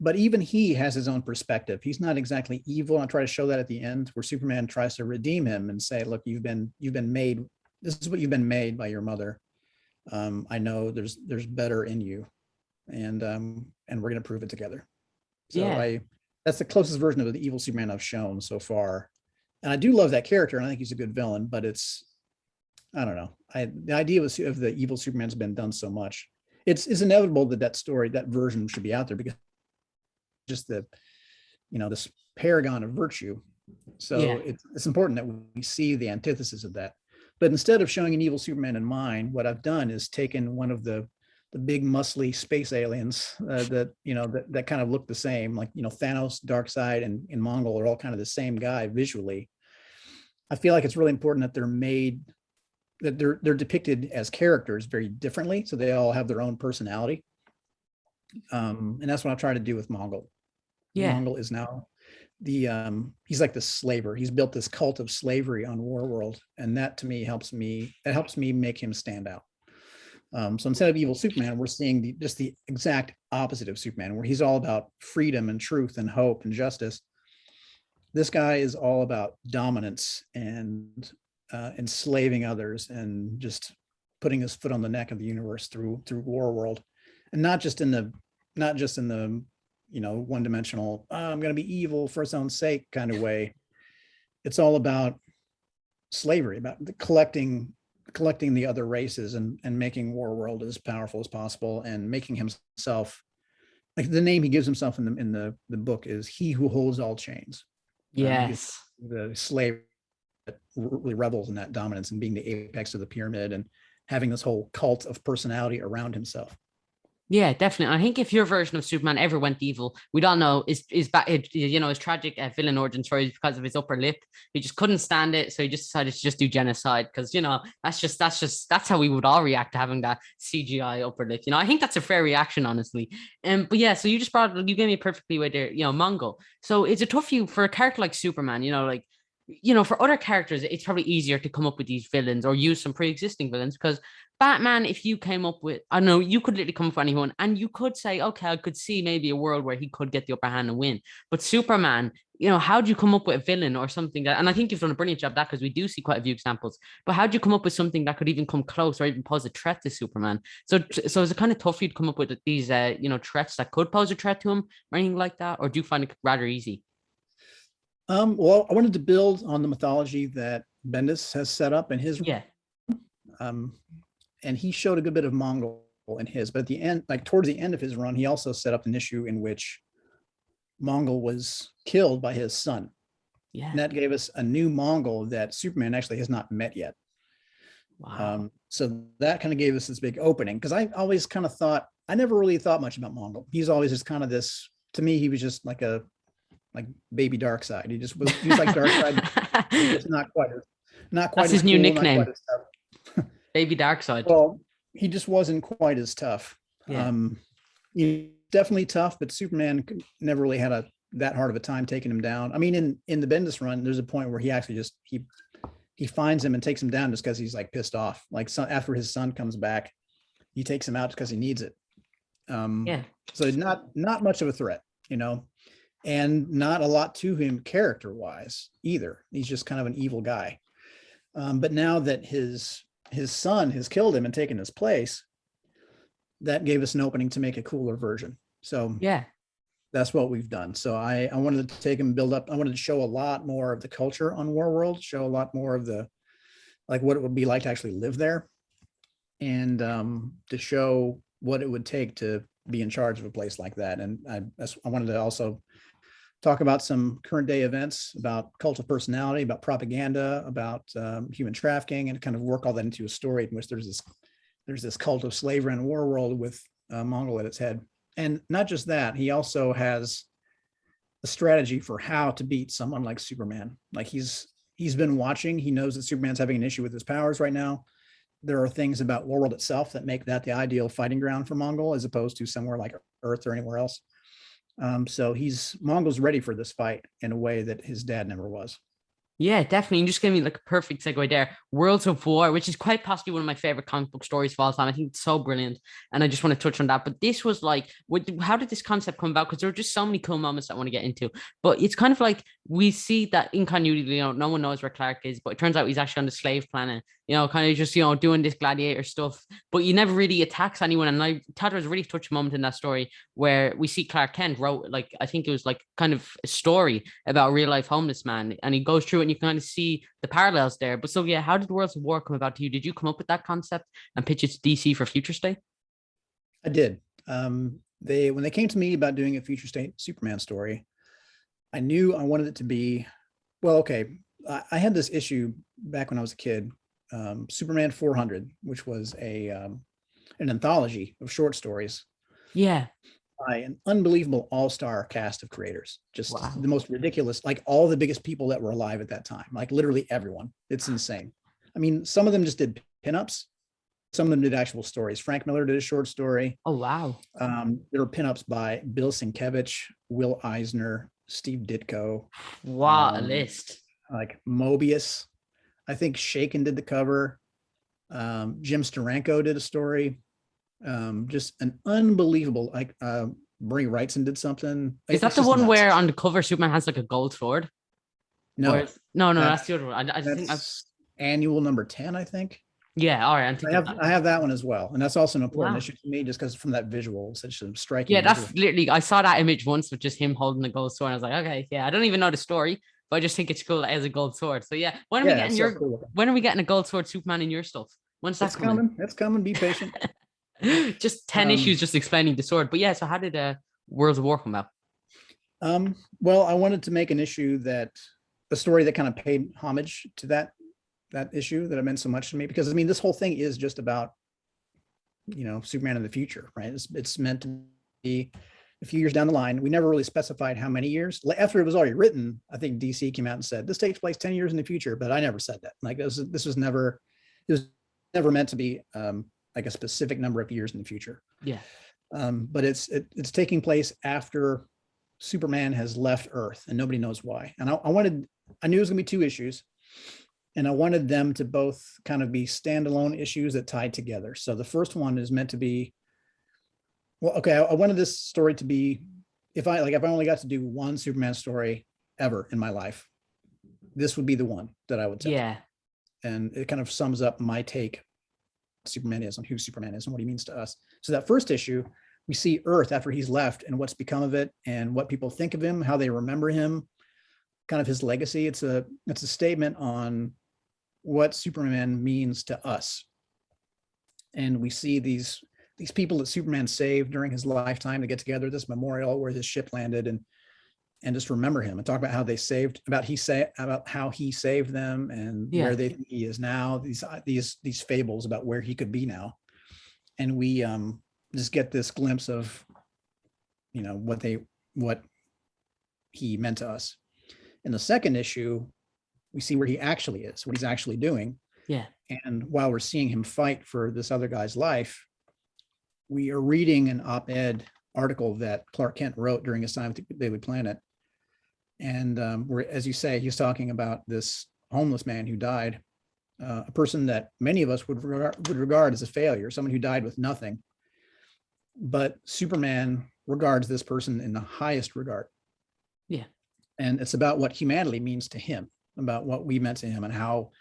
But even he has his own perspective. He's not exactly evil. I try to show that at the end, where Superman tries to redeem him and say, look, you've been made. This is what you've been made by your mother. I know there's better in you, and we're going to prove it together. So that's the closest version of the evil Superman I've shown so far. And I do love that character, and I think he's a good villain, but I don't know. The idea of the evil Superman's been done so much. It's inevitable that version should be out there, because just this paragon of virtue. So it's important that we see the antithesis of that. But instead of showing an evil Superman in mind, what I've done is taken one of the big muscly space aliens that kind of look the same, like Thanos, Darkseid, and Mongol are all kind of the same guy visually. I feel like it's really important that they're depicted as characters very differently, so they all have their own personality. And that's what I try to do with Mongol. Yeah. Mongol is now he's like the slaver. He's built this cult of slavery on Warworld, and that to me helps me make him stand out. So instead of evil Superman, we're seeing the exact opposite of Superman, where he's all about freedom and truth and hope and justice. This guy is all about dominance and enslaving others and just putting his foot on the neck of the universe through Warworld, and not just in the one-dimensional I'm going to be evil for its own sake kind of way. It's all about slavery, about collecting the other races and making Warworld as powerful as possible, and making himself, like the name he gives himself in the book is He Who Holds All Chains. Yes. The slave that really revels in that dominance and being the apex of the pyramid and having this whole cult of personality around himself. Yeah, definitely. I think if your version of Superman ever went evil, we'd all know his tragic villain origin story is because of his upper lip. He just couldn't stand it, so he just decided to just do genocide, because that's how we would all react to having that CGI upper lip. I think that's a fair reaction, honestly. But yeah, so you gave me a perfectly way there. Mongol. So it's a tough for a character like Superman. For other characters, it's probably easier to come up with these villains or use some pre-existing villains, because Batman, if you came up with, I don't know, you could literally come up with anyone and you could say, okay, I could see maybe a world where he could get the upper hand and win. But Superman, how do you come up with a villain or something and I think you've done a brilliant job of that, because we do see quite a few examples, but how do you come up with something that could even come close or even pose a threat to Superman? So is it kind of tough for you to come up with these, threats that could pose a threat to him or anything like that? Or do you find it rather easy? Well, I wanted to build on the mythology that Bendis has set up in his. Yeah. And he showed a good bit of Mongol in his, but at the end, like towards the end of his run, he also set up an issue in which Mongol was killed by his son. Yeah. And that gave us a new Mongol that Superman actually has not met yet. Wow. So that kind of gave us this big opening, because I always kind of thought, I never really thought much about Mongol. He's always just kind of this, to me, he was just like baby Darkseid. He was like Darkseid, just not quite That's his new nickname. Baby Darkseid. Well, he just wasn't quite as tough. Yeah. definitely tough, but Superman never really had that hard of a time taking him down. I mean, in the Bendis run, there's a point where he actually just he finds him and takes him down just because he's like pissed off. Like after his son comes back, he takes him out because he needs it. Yeah. So not much of a threat, and not a lot to him character wise either. He's just kind of an evil guy. But now that his son has killed him and taken his place, that gave us an opening to make a cooler version. So yeah, that's what we've done. So I wanted to take and build up. I wanted to show a lot more of the culture on Warworld, show a lot more of like what it would be like to actually live there, and to show what it would take to be in charge of a place like that. And I wanted to also talk about some current day events, about cult of personality, about propaganda, about human trafficking, and kind of work all that into a story in which there's this cult of slavery in Warworld with Mongol at its head. And not just that, he also has a strategy for how to beat someone like Superman. Like he's been watching, he knows that Superman's having an issue with his powers right now. There are things about Warworld itself that make that the ideal fighting ground for Mongol, as opposed to somewhere like Earth or anywhere else. So Mongol's ready for this fight in a way that his dad never was. Yeah, definitely. You just gave me like a perfect segue there. Worlds of War, which is quite possibly one of my favorite comic book stories of all time. I think it's so brilliant. And I just want to touch on that. But this was like, how did this concept come about? Because there were just so many cool moments I want to get into. But it's kind of like we see that in continuity, no one knows where Clark is, but it turns out he's actually on the slave planet, kind of just, doing this gladiator stuff. But he never really attacks anyone. And I thought there was a really touching moment in that story where we see Clark Kent wrote, like, I think it was like kind of a story about a real life homeless man. And he goes through it and you can kind of see the parallels there. But so, yeah, how did Worlds of War come about to you? Did you come up with that concept and pitch it to DC for Future State? I did. When they came to me about doing a Future State Superman story, I knew I wanted it to be, well, okay, I had this issue back when I was a kid, Superman 400, which was an anthology of short stories. Yeah. By an unbelievable all-star cast of creators. Just wow. The most ridiculous, like all the biggest people that were alive at that time, like literally everyone. It's insane. I mean, some of them just did pinups. Some of them did actual stories. Frank Miller did a short story. Oh, wow. There were pinups by Bill Sienkiewicz, Will Eisner, Steve Ditko. Wow, a list. Like Mobius. I think Shaken did the cover. Jim Steranko did a story. Just an unbelievable, like Brie Wrightson did something. Is that the one where on the cover Superman has like a gold sword? No, no, that's the other one. I think that's annual number 10, I think. Yeah, all right. I have that one as well, and that's also an important issue to me, just because from that visual, such a striking. Yeah, that's literally. I saw that image once with just him holding the gold sword. And I was like, okay, yeah. I don't even know the story, but I just think it's cool as a gold sword. So yeah, when are we getting a gold sword Superman in your stuff? When's that coming? It's coming. Be patient. Just 10 issues just explaining the sword. But yeah, so how did Worlds of War come out? Well, I wanted to make an issue a story that kind of paid homage to that issue that meant so much to me, because I mean, this whole thing is just about, Superman in the future, right? It's meant to be a few years down the line. We never really specified how many years. After it was already written, I think DC came out and said, this takes place 10 years in the future, but I never said that. Like it was never meant to be, like a specific number of years in the future. Yeah. But it's taking place after Superman has left Earth and nobody knows why. And I knew it was gonna be 2 issues, and I wanted them to both kind of be standalone issues that tied together. So the first one is meant to be, well, okay, I wanted this story to be, if I only got to do one Superman story ever in my life, this would be the one that I would tell. Yeah. And it kind of sums up my take Superman is and who Superman is and what he means to us. So that first issue, we see Earth after he's left and what's become of it and what people think of him, how they remember him, kind of his legacy. It's a statement on what Superman means to us. And we see these people that Superman saved during his lifetime to get together at this memorial where his ship landed and just remember him and talk about how how he saved them and where they think he is now. These fables about where he could be now, and we just get this glimpse of, what he meant to us. In the second issue, we see where he actually is, what he's actually doing. Yeah. And while we're seeing him fight for this other guy's life, we are reading an op-ed article that Clark Kent wrote during his time at the Daily Planet. And where, as you say, he's talking about this homeless man who died, a person that many of us would regard as a failure, someone who died with nothing. But Superman regards this person in the highest regard. Yeah. And it's about what humanity means to him, about what we meant to him and how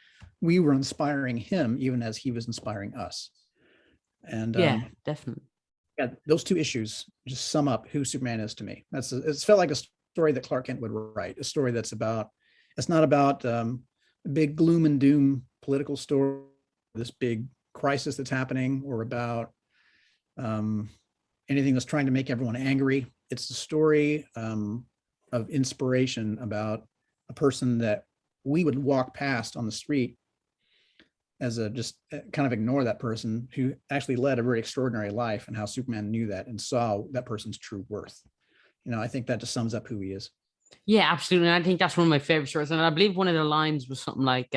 we were inspiring him, even as he was inspiring us. And yeah, definitely. Yeah, those two issues just sum up who Superman is to me. It's felt like a story that Clark Kent would write, a story that's about, it's not about a big gloom and doom political story, this big crisis that's happening, or about anything that's trying to make everyone angry. It's a story of inspiration about a person that we would walk past on the street as a just kind of ignore that person, who actually led a very extraordinary life, and how Superman knew that and saw that person's true worth. You know, I think that just sums up who he is. Yeah, absolutely. And I think that's one of my favorite stories. And I believe one of the lines was something like,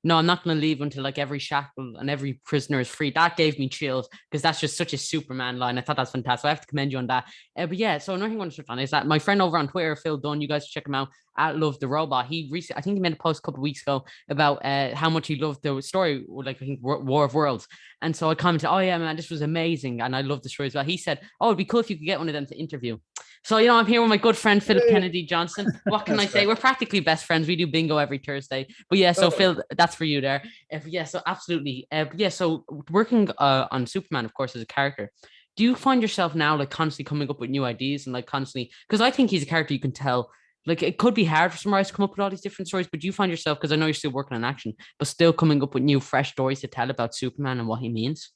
no, I'm not going to leave until like every shackle and every prisoner is free. That gave me chills, because that's just such a Superman line. I thought that's fantastic. So I have to commend you on that. But yeah, so another thing I want to touch on is that my friend over on Twitter, Phil Dunn, you guys check him out, at Love the Robot. He recently, I think he made a post a couple of weeks ago about how much he loved the story, like I think War of Worlds. And so I commented, oh yeah, man, this was amazing. And I love the story as well. He said, oh, it'd be cool if you could get one of them to interview. So, you know, I'm here with my good friend, Phillip Kennedy Johnson. What can I say? We're practically best friends. We do bingo every Thursday. But yeah, so Phil, that's for you there. Yeah, so absolutely. Yeah, so working on Superman, of course, as a character, do you find yourself now like constantly coming up with new ideas and like constantly, because I think he's a character you can tell, like it could be hard for some writers to come up with all these different stories, but do you find yourself, because I know you're still working on action, but still coming up with new, fresh stories to tell about Superman and what he means?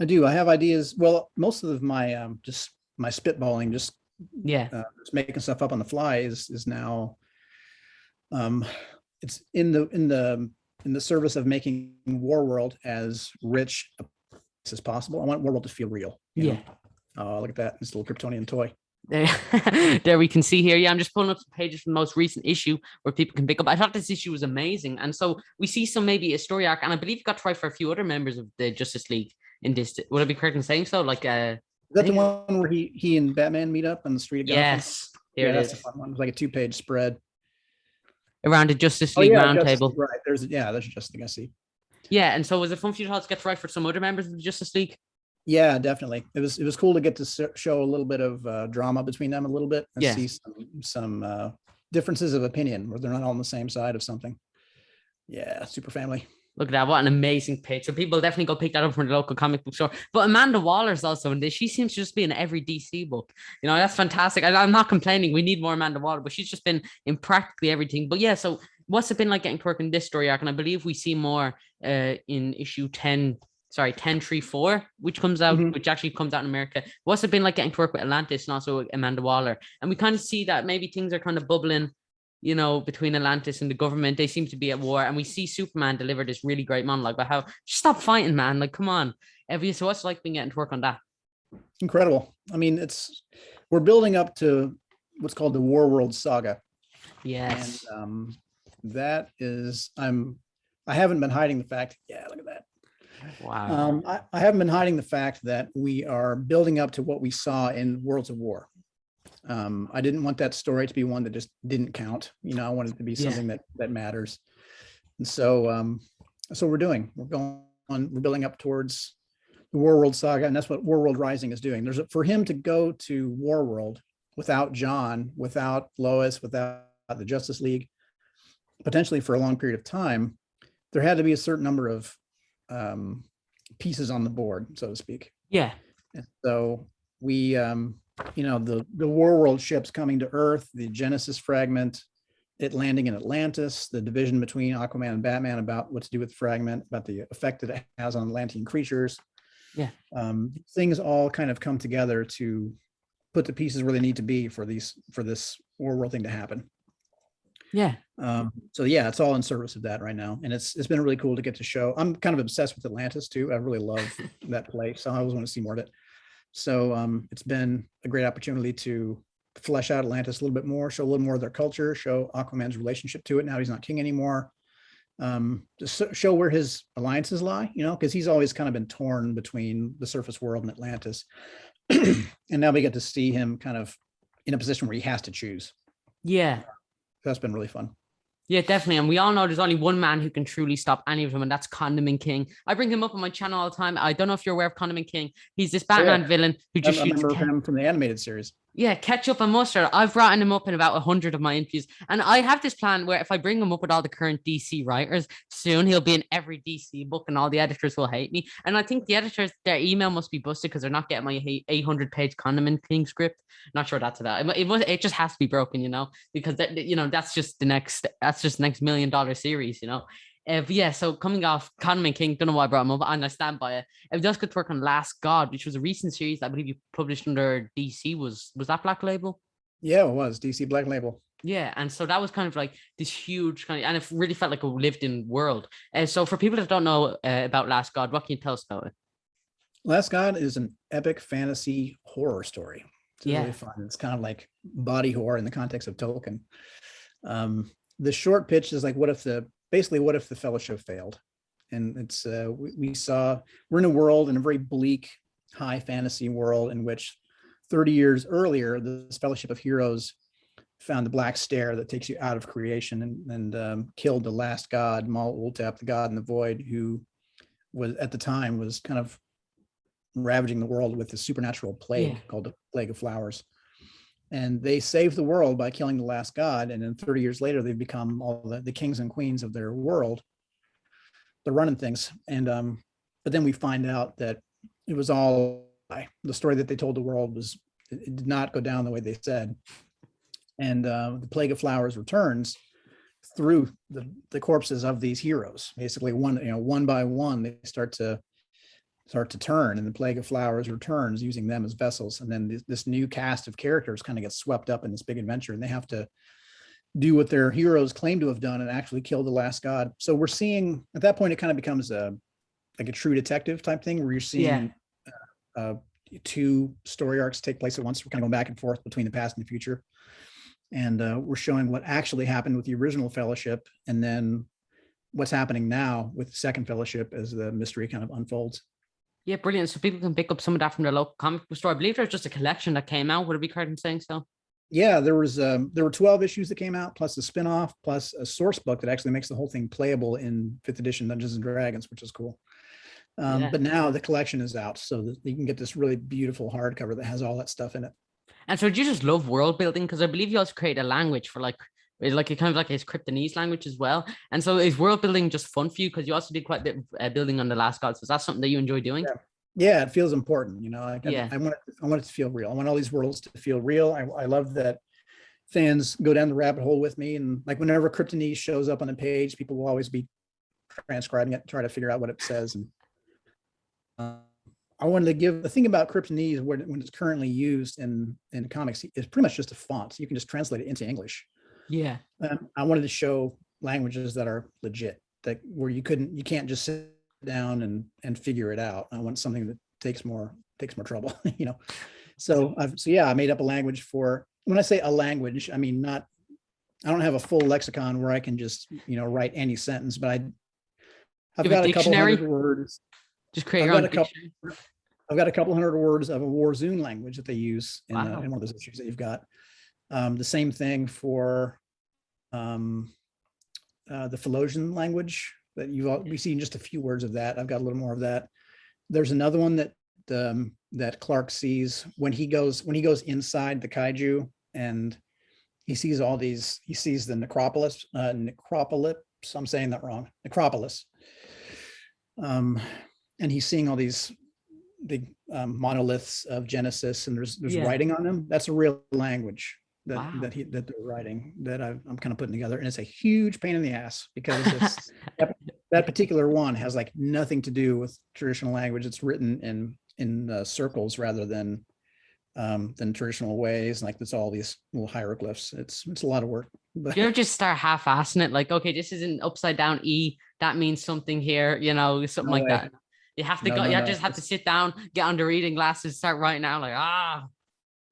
I do. I have ideas. Well, most of my just my spitballing, just making stuff up on the fly is now it's in the service of making Warworld as rich as possible. I want Warworld to feel real. You know? Oh, look at that. This little Kryptonian toy. There we can see here. Yeah, I'm just pulling up some pages from the most recent issue where people can pick up. I thought this issue was amazing. And so we see some maybe a story arc, and I believe you got to write for a few other members of the Justice League in this. Would I be correct in saying so? Like is that the one where he and Batman meet up on the street? Yes. Here it is. That's a fun one. It's like a 2-page spread. Around the Justice League roundtable. Right. There's Justice League, I see. Yeah, and so was it fun for you to get to write for some other members of the Justice League? Yeah, definitely. It was cool to get to show a little bit of drama between them a little bit and see some differences of opinion where they're not all on the same side of something. Yeah, super family. Look at that. What an amazing page. So people definitely go pick that up from the local comic book store. But Amanda Waller's also in this. She seems to just be in every DC book. You know, that's fantastic. I'm not complaining. We need more Amanda Waller, but she's just been in practically everything. But yeah, so what's it been like getting to work in this story arc? And I believe we see more in issue 1034, which comes out, which actually comes out in America. What's it been like getting to work with Atlantis and also Amanda Waller? And we kind of see that maybe things are kind of bubbling, you know, between Atlantis and the government. They seem to be at war. And we see Superman deliver this really great monologue about how, just stop fighting, man. Like, come on. So what's it like being getting to work on that? Incredible. I mean, we're building up to what's called the Warworld saga. Yes. And that is, I haven't been hiding the fact. Yeah, look at that. Wow. I haven't been hiding the fact that we are building up to what we saw in Worlds of War. I didn't want that story to be one that just didn't count. You know, I wanted it to be something that matters. And so that's what we're doing. We're building up towards the Warworld saga, and that's what Warworld Rising is doing. For him to go to Warworld without John, without Lois, without the Justice League, potentially for a long period of time, there had to be a certain number of pieces on the board, so to speak. Yeah. And so we, you know, the Warworld ships coming to Earth, the Genesis fragment, it landing in Atlantis, the division between Aquaman and Batman about what to do with the fragment, about the effect that it has on Atlantean creatures. Yeah. Things all kind of come together to put the pieces where they need to be for this Warworld thing to happen. Yeah. So yeah, it's all in service of that right now. And it's been really cool to get to show. I'm kind of obsessed with Atlantis too. I really love that place. So I always want to see more of it. So it's been a great opportunity to flesh out Atlantis a little bit more, show a little more of their culture, show Aquaman's relationship to it. Now he's not king anymore. Just show where his alliances lie, you know, because he's always kind of been torn between the surface world and Atlantis. And now we get to see him kind of in a position where he has to choose. Yeah. That's been really fun. Yeah, definitely. And we all know there's only one man who can truly stop any of them, and that's Condiment King. I bring him up on my channel all the time. I don't know if you're aware of Condiment King. He's this Batman villain who just I remember him from the animated series. Yeah, ketchup and mustard. I've brought him up in about 100 of my interviews. And I have this plan where if I bring him up with all the current DC writers, soon he'll be in every DC book and all the editors will hate me. And I think the editors, their email must be busted because they're not getting my 800-page Condiment King script. Not sure that's about it. It just has to be broken, because that's just next $1 million series, yeah, so coming off Condiment King, don't know why I brought him up, and I stand by it. It does good work on Last God, which was a recent series that I believe you published under DC. Was that Black Label? Yeah, it was DC Black Label. Yeah, and so that was kind of like this huge and it really felt like a lived-in world. So for people that don't know about Last God, what can you tell us about it? Last God is an epic fantasy horror story. It's really fun. It's kind of like body horror in the context of Tolkien. The short pitch is like, what if the Fellowship failed? And it's we're in a world, in a very bleak, high fantasy world in which 30 years earlier, this Fellowship of Heroes found the black stair that takes you out of creation and killed the last god, Mal Ultap, the god in the void, who was at the time was kind of ravaging the world with a supernatural plague called the Plague of Flowers. And they saved the world by killing the last god. And then 30 years later, they've become all the kings and queens of their world. They're running things. And but then we find out that it was all the story that they told the world it did not go down the way they said. And the Plague of Flowers returns through the corpses of these heroes. Basically, one by one, they start to turn, and the Plague of Flowers returns using them as vessels. And then this new cast of characters kind of gets swept up in this big adventure, and they have to do what their heroes claim to have done and actually kill the last god. So we're seeing, at that point, it kind of becomes like a true detective type thing where you're seeing two story arcs take place at once. We're kind of going back and forth between the past and the future. And we're showing what actually happened with the original Fellowship, and then what's happening now with the second Fellowship as the mystery kind of unfolds. Yeah, brilliant. So people can pick up some of that from their local comic book store. I believe there's just a collection that came out. Would it be correct in saying so? Yeah, there were 12 issues that came out, plus a spinoff, plus a source book that actually makes the whole thing playable in 5th edition Dungeons and Dragons, which is cool. But now the collection is out, so that you can get this really beautiful hardcover that has all that stuff in it. And so do you just love world building? Because I believe you also create a language for like a kind of like his Kryptonese language as well. And so is world building just fun for you? Because you also did quite a bit of building on the Last God. So is that something that you enjoy doing? Yeah, it feels important. I want it to feel real. I want all these worlds to feel real. I love that fans go down the rabbit hole with me. And like whenever Kryptonese shows up on a page, people will always be transcribing it, try to figure out what it says. And I wanted to give the thing about Kryptonese when it's currently used in comics is pretty much just a font. You can just translate it into English. Yeah. I wanted to show languages that are legit, that where you can't just sit down and figure it out. I want something that takes more trouble, So I made up a language for, when I say a language, I mean, I don't have a full lexicon where I can just, write any sentence, but I've got a couple hundred words. Just create your own dictionary. I've got a couple hundred words of a Warzone language that they use in one of those issues that you've got. The same thing for the Philosian language that we've seen just a few words of that. I've got a little more of that. There's another one that Clark sees when he goes inside the kaiju, and he sees the necropolis. I'm saying that wrong. Necropolis. And he's seeing all these big monoliths of Genesis, and there's writing on them. That's a real language that they're writing that I'm kind of putting together, and it's a huge pain in the ass because that particular one has like nothing to do with traditional language. It's written in circles rather than traditional ways. Like it's all these little hieroglyphs. It's a lot of work. But you ever just start half-assing it, like, okay, this is an upside down E, that means something here, something like that. You have to have to sit down, get on the reading glasses, start writing out like,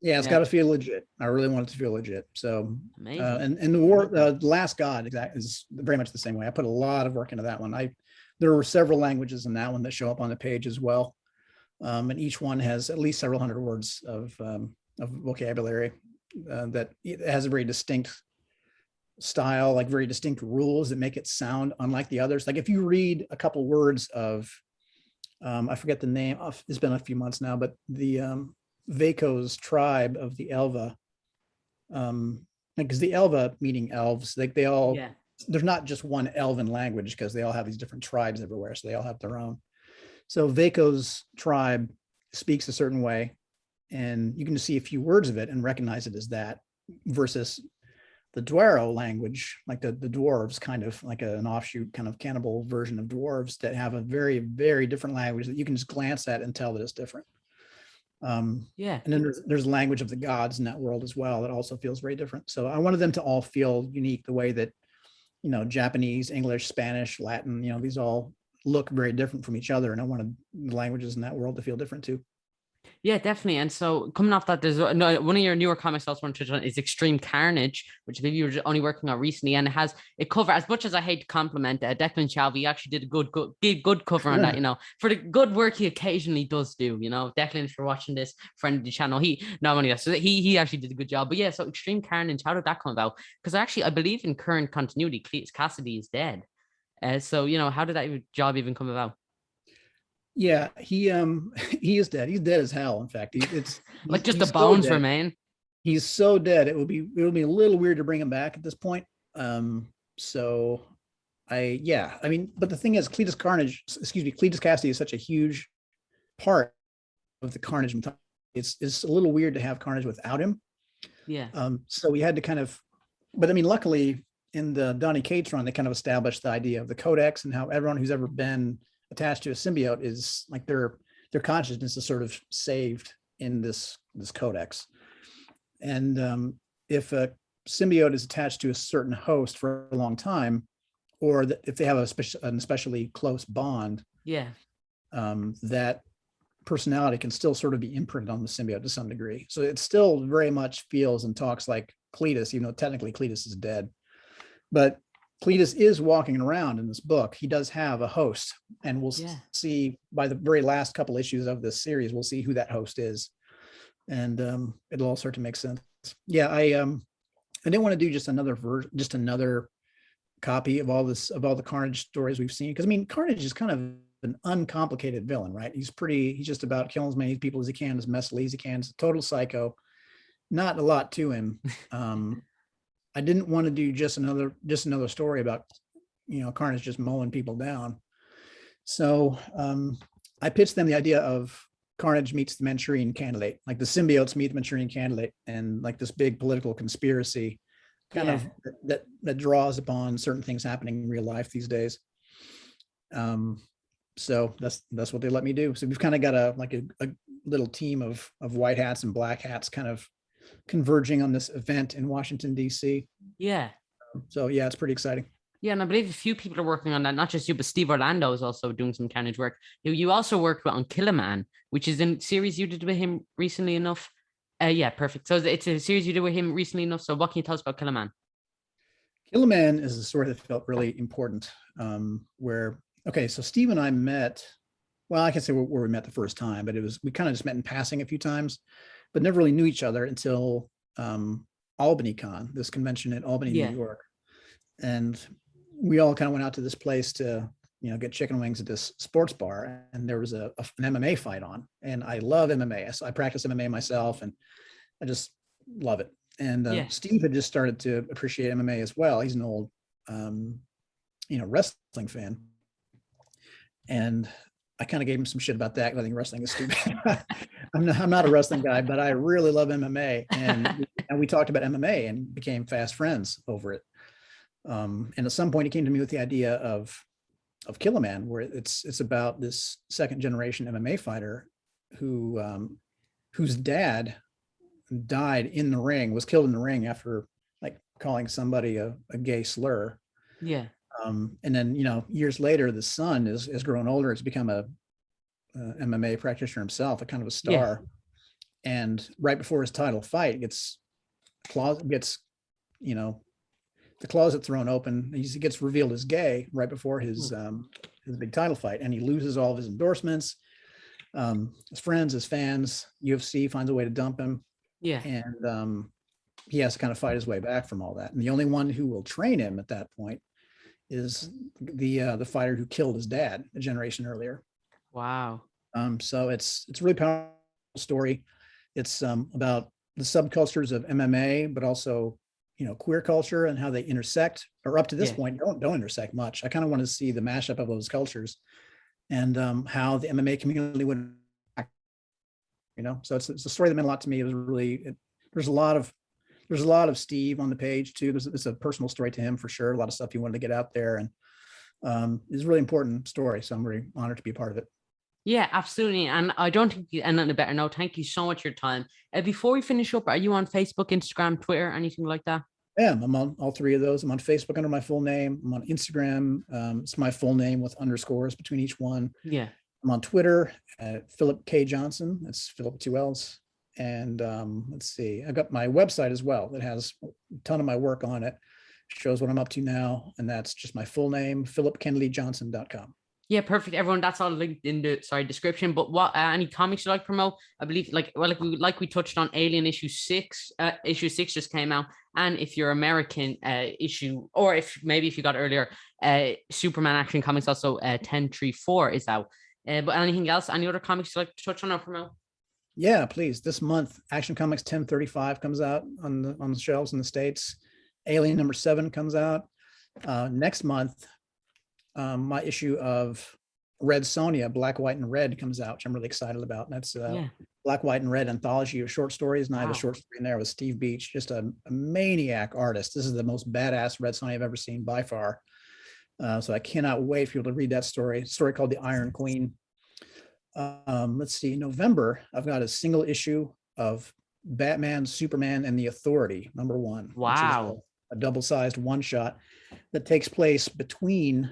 yeah, it's got to feel legit. I really want it to feel legit. So, and the Last God is very much the same way. I put a lot of work into that one. There were several languages in that one that show up on the page as well. And each one has at least several hundred words of vocabulary that it has a very distinct style, like very distinct rules that make it sound unlike the others. Like if you read a couple words of, I forget the name, it's been a few months now, but the Vaco's tribe of the Elva, because the Elva meaning elves, like they all, there's not just one elven language because they all have these different tribes everywhere. So they all have their own. So Vaco's tribe speaks a certain way, and you can just see a few words of it and recognize it as that, versus the Dwaro language, like the dwarves, kind of like an offshoot kind of cannibal version of dwarves that have a very, very different language that you can just glance at and tell that it's different. And then there's language of the gods in that world as well that also feels very different. So I wanted them to all feel unique the way that, you know, Japanese, English, Spanish, Latin, you know, these all look very different from each other. And I wanted the languages in that world to feel different too. Yeah, definitely. And so coming off that, there's one of your newer comics I also want to touch on is Extreme Carnage, which I believe you were only working on recently, and it cover, as much as I hate to compliment Declan Shalvey, he actually did a good cover on that, you know, for the good work he occasionally does do, you know. Declan, if you're watching this, friend of the channel, he not only that, so he actually did a good job. But yeah, so Extreme Carnage, how did that come about? Because actually I believe in current continuity, Cletus Cassidy is dead. So, you know, how did that job even come about? Yeah, he is dead. He's dead as hell. In fact, it's like just the bones remain. He's so dead. It would be a little weird to bring him back at this point. So I mean, but the thing is, Cletus Cassidy is such a huge part of the Carnage mythology. It's a little weird to have Carnage without him. Yeah. So we had to kind of, but I mean, luckily in the Donny Cates run, they kind of established the idea of the Codex and how everyone who's ever been attached to a symbiote is like their consciousness is sort of saved in this Codex. And if a symbiote is attached to a certain host for a long time, or if they have an especially close bond, that personality can still sort of be imprinted on the symbiote to some degree. So it still very much feels and talks like Cletus, even though technically Cletus is dead. But Cletus is walking around in this book. He does have a host, and we'll see by the very last couple issues of this series, we'll see who that host is, and it'll all start to make sense. Yeah, I didn't want to do just another copy of all the Carnage stories we've seen, because I mean, Carnage is kind of an uncomplicated villain, right? He's just about killing as many people as he can, as messily as he can. He's a total psycho. Not a lot to him. I didn't want to do just another story about, you know, Carnage just mowing people down. So I pitched them the idea of Carnage meets the Manchurian Candidate, like the symbiotes meet the Manchurian Candidate, and like this big political conspiracy kind of that draws upon certain things happening in real life these days. So that's what they let me do. So we've kind of got a little team of white hats and black hats kind of converging on this event in Washington, D.C. Yeah. So yeah, it's pretty exciting. Yeah, and I believe a few people are working on that. Not just you, but Steve Orlando is also doing some Carnage work. You also worked on Kill a Man, which is a series you did with him recently enough. Yeah, perfect. So it's a series you did with him recently enough. So what can you tell us about Kill a Man? Kill a Man is a story that felt really important. So Steve and I met. Well, I can say where we met the first time, but we kind of just met in passing a few times, but never really knew each other until AlbanyCon, this convention in Albany, New York. And we all kind of went out to this place to, you know, get chicken wings at this sports bar, and there was an MMA fight on, and I love MMA. So I practice MMA myself, and I just love it. And Steve had just started to appreciate MMA as well. He's an old, wrestling fan. And I kind of gave him some shit about that. I think wrestling is stupid. I'm not a wrestling guy, but I really love MMA. And we talked about MMA and became fast friends over it. And at some point he came to me with the idea of Kill a Man, where it's about this second generation MMA fighter whose dad died in the ring, was killed in the ring after like calling somebody a gay slur. Yeah. And then, years later, the son has grown older. Has become a MMA practitioner himself, a kind of a star. Yeah. And right before his title fight, the closet thrown open. He gets revealed as gay right before his big title fight, and he loses all of his endorsements. his friends, his fans, UFC finds a way to dump him, Yeah. and he has to kind of fight his way back from all that. And the only one who will train him at that point is the fighter who killed his dad a generation earlier. Wow. So it's a really powerful story. It's about the subcultures of MMA, but also, queer culture and how they intersect, or up to this point don't intersect much. I kind of want to see the mashup of those cultures and how the MMA community would act, so it's a story that meant a lot to me. It was really, there's a lot of Steve on the page too. It's a personal story to him for sure. A lot of stuff he wanted to get out there, and it's a really important story. So I'm very honored to be a part of it. Yeah, absolutely. And I don't think you end on a better note. Thank you so much for your time. Before we finish up, are you on Facebook, Instagram, Twitter, anything like that? Yeah, I'm on all three of those. I'm on Facebook under my full name. I'm on Instagram. It's my full name with underscores between each one. Yeah. I'm on Twitter at Phillip K. Johnson. That's Phillip with 2 L's. And let's see, I got my website as well that has a ton of my work on it. Shows what I'm up to now. And that's just my full name, phillipkennedyjohnson.com. Yeah, perfect. Everyone, that's all linked in the description. But what any comics you like to promote? I believe like we touched on, Alien issue 6. Issue 6 just came out. And if you're American, issue, or if you got earlier, Superman Action Comics also 1034 is out. But anything else? Any other comics you like to touch on or promote? Yeah, please. This month, Action Comics 1035 comes out on the shelves in the States. Alien number 7 comes out. Next month, my issue of Red Sonja, Black, White, and Red comes out, which I'm really excited about. And that's Black, White, and Red anthology of short stories. And I have a short story in there with Steve Beach, just a maniac artist. This is the most badass Red Sonja I've ever seen by far. So I cannot wait for you to read that story. A story called The Iron Queen. Let's see, November, I've got a single issue of Batman, Superman, and the Authority, number 1. Wow. Which is a double-sized one-shot that takes place between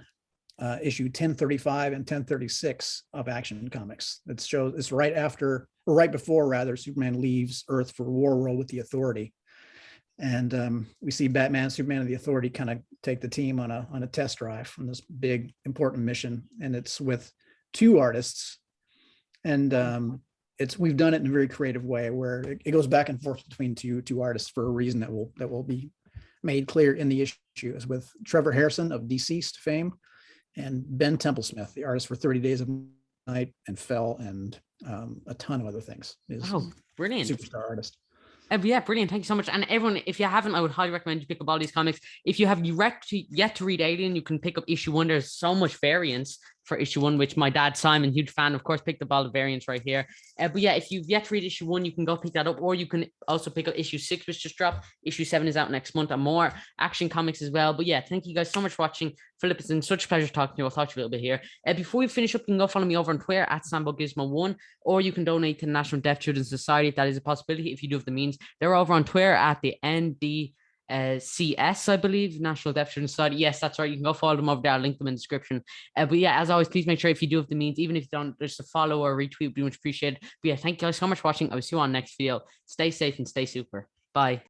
issue 1035 and 1036 of Action Comics. It's right before Superman leaves Earth for Warworld with the Authority. And we see Batman, Superman, and the Authority kind of take the team on a test drive on this big, important mission. And it's with 2 artists. And we've done it in a very creative way where it goes back and forth between two artists for a reason that will be made clear in the issue. Is with Trevor Harrison of Deceased fame and Ben Templesmith, the artist for 30 Days of Night and Fell and a ton of other things. Oh, brilliant. Superstar artist. Yeah, brilliant. Thank you so much. And everyone, if you haven't, I would highly recommend you pick up all these comics. If you have yet to read Alien, you can pick up issue 1. There's so much variance for issue 1, which my dad, Simon, huge fan, of course, picked up all the variants right here. But yeah, if you've yet to read issue 1, you can go pick that up, or you can also pick up issue 6, which just dropped. Issue 7 is out next month, and more Action Comics as well. But yeah, thank you guys so much for watching. Philip, it's been such a pleasure talking to you. I'll talk to you a little bit here. Before we finish up, you can go follow me over on Twitter at SamboGizmo1, or you can donate to the National Deaf Children's Society if that is a possibility, if you do have the means. They're over on Twitter at the NDCS, I believe, National Deaf Children's Society. Yes, that's right. You can go follow them over there. I'll link them in the description. But yeah, as always, please make sure if you do have the means, even if you don't, just a follow or retweet would be much appreciated. But yeah, thank you guys so much for watching. I will see you on next video. Stay safe and stay super. Bye.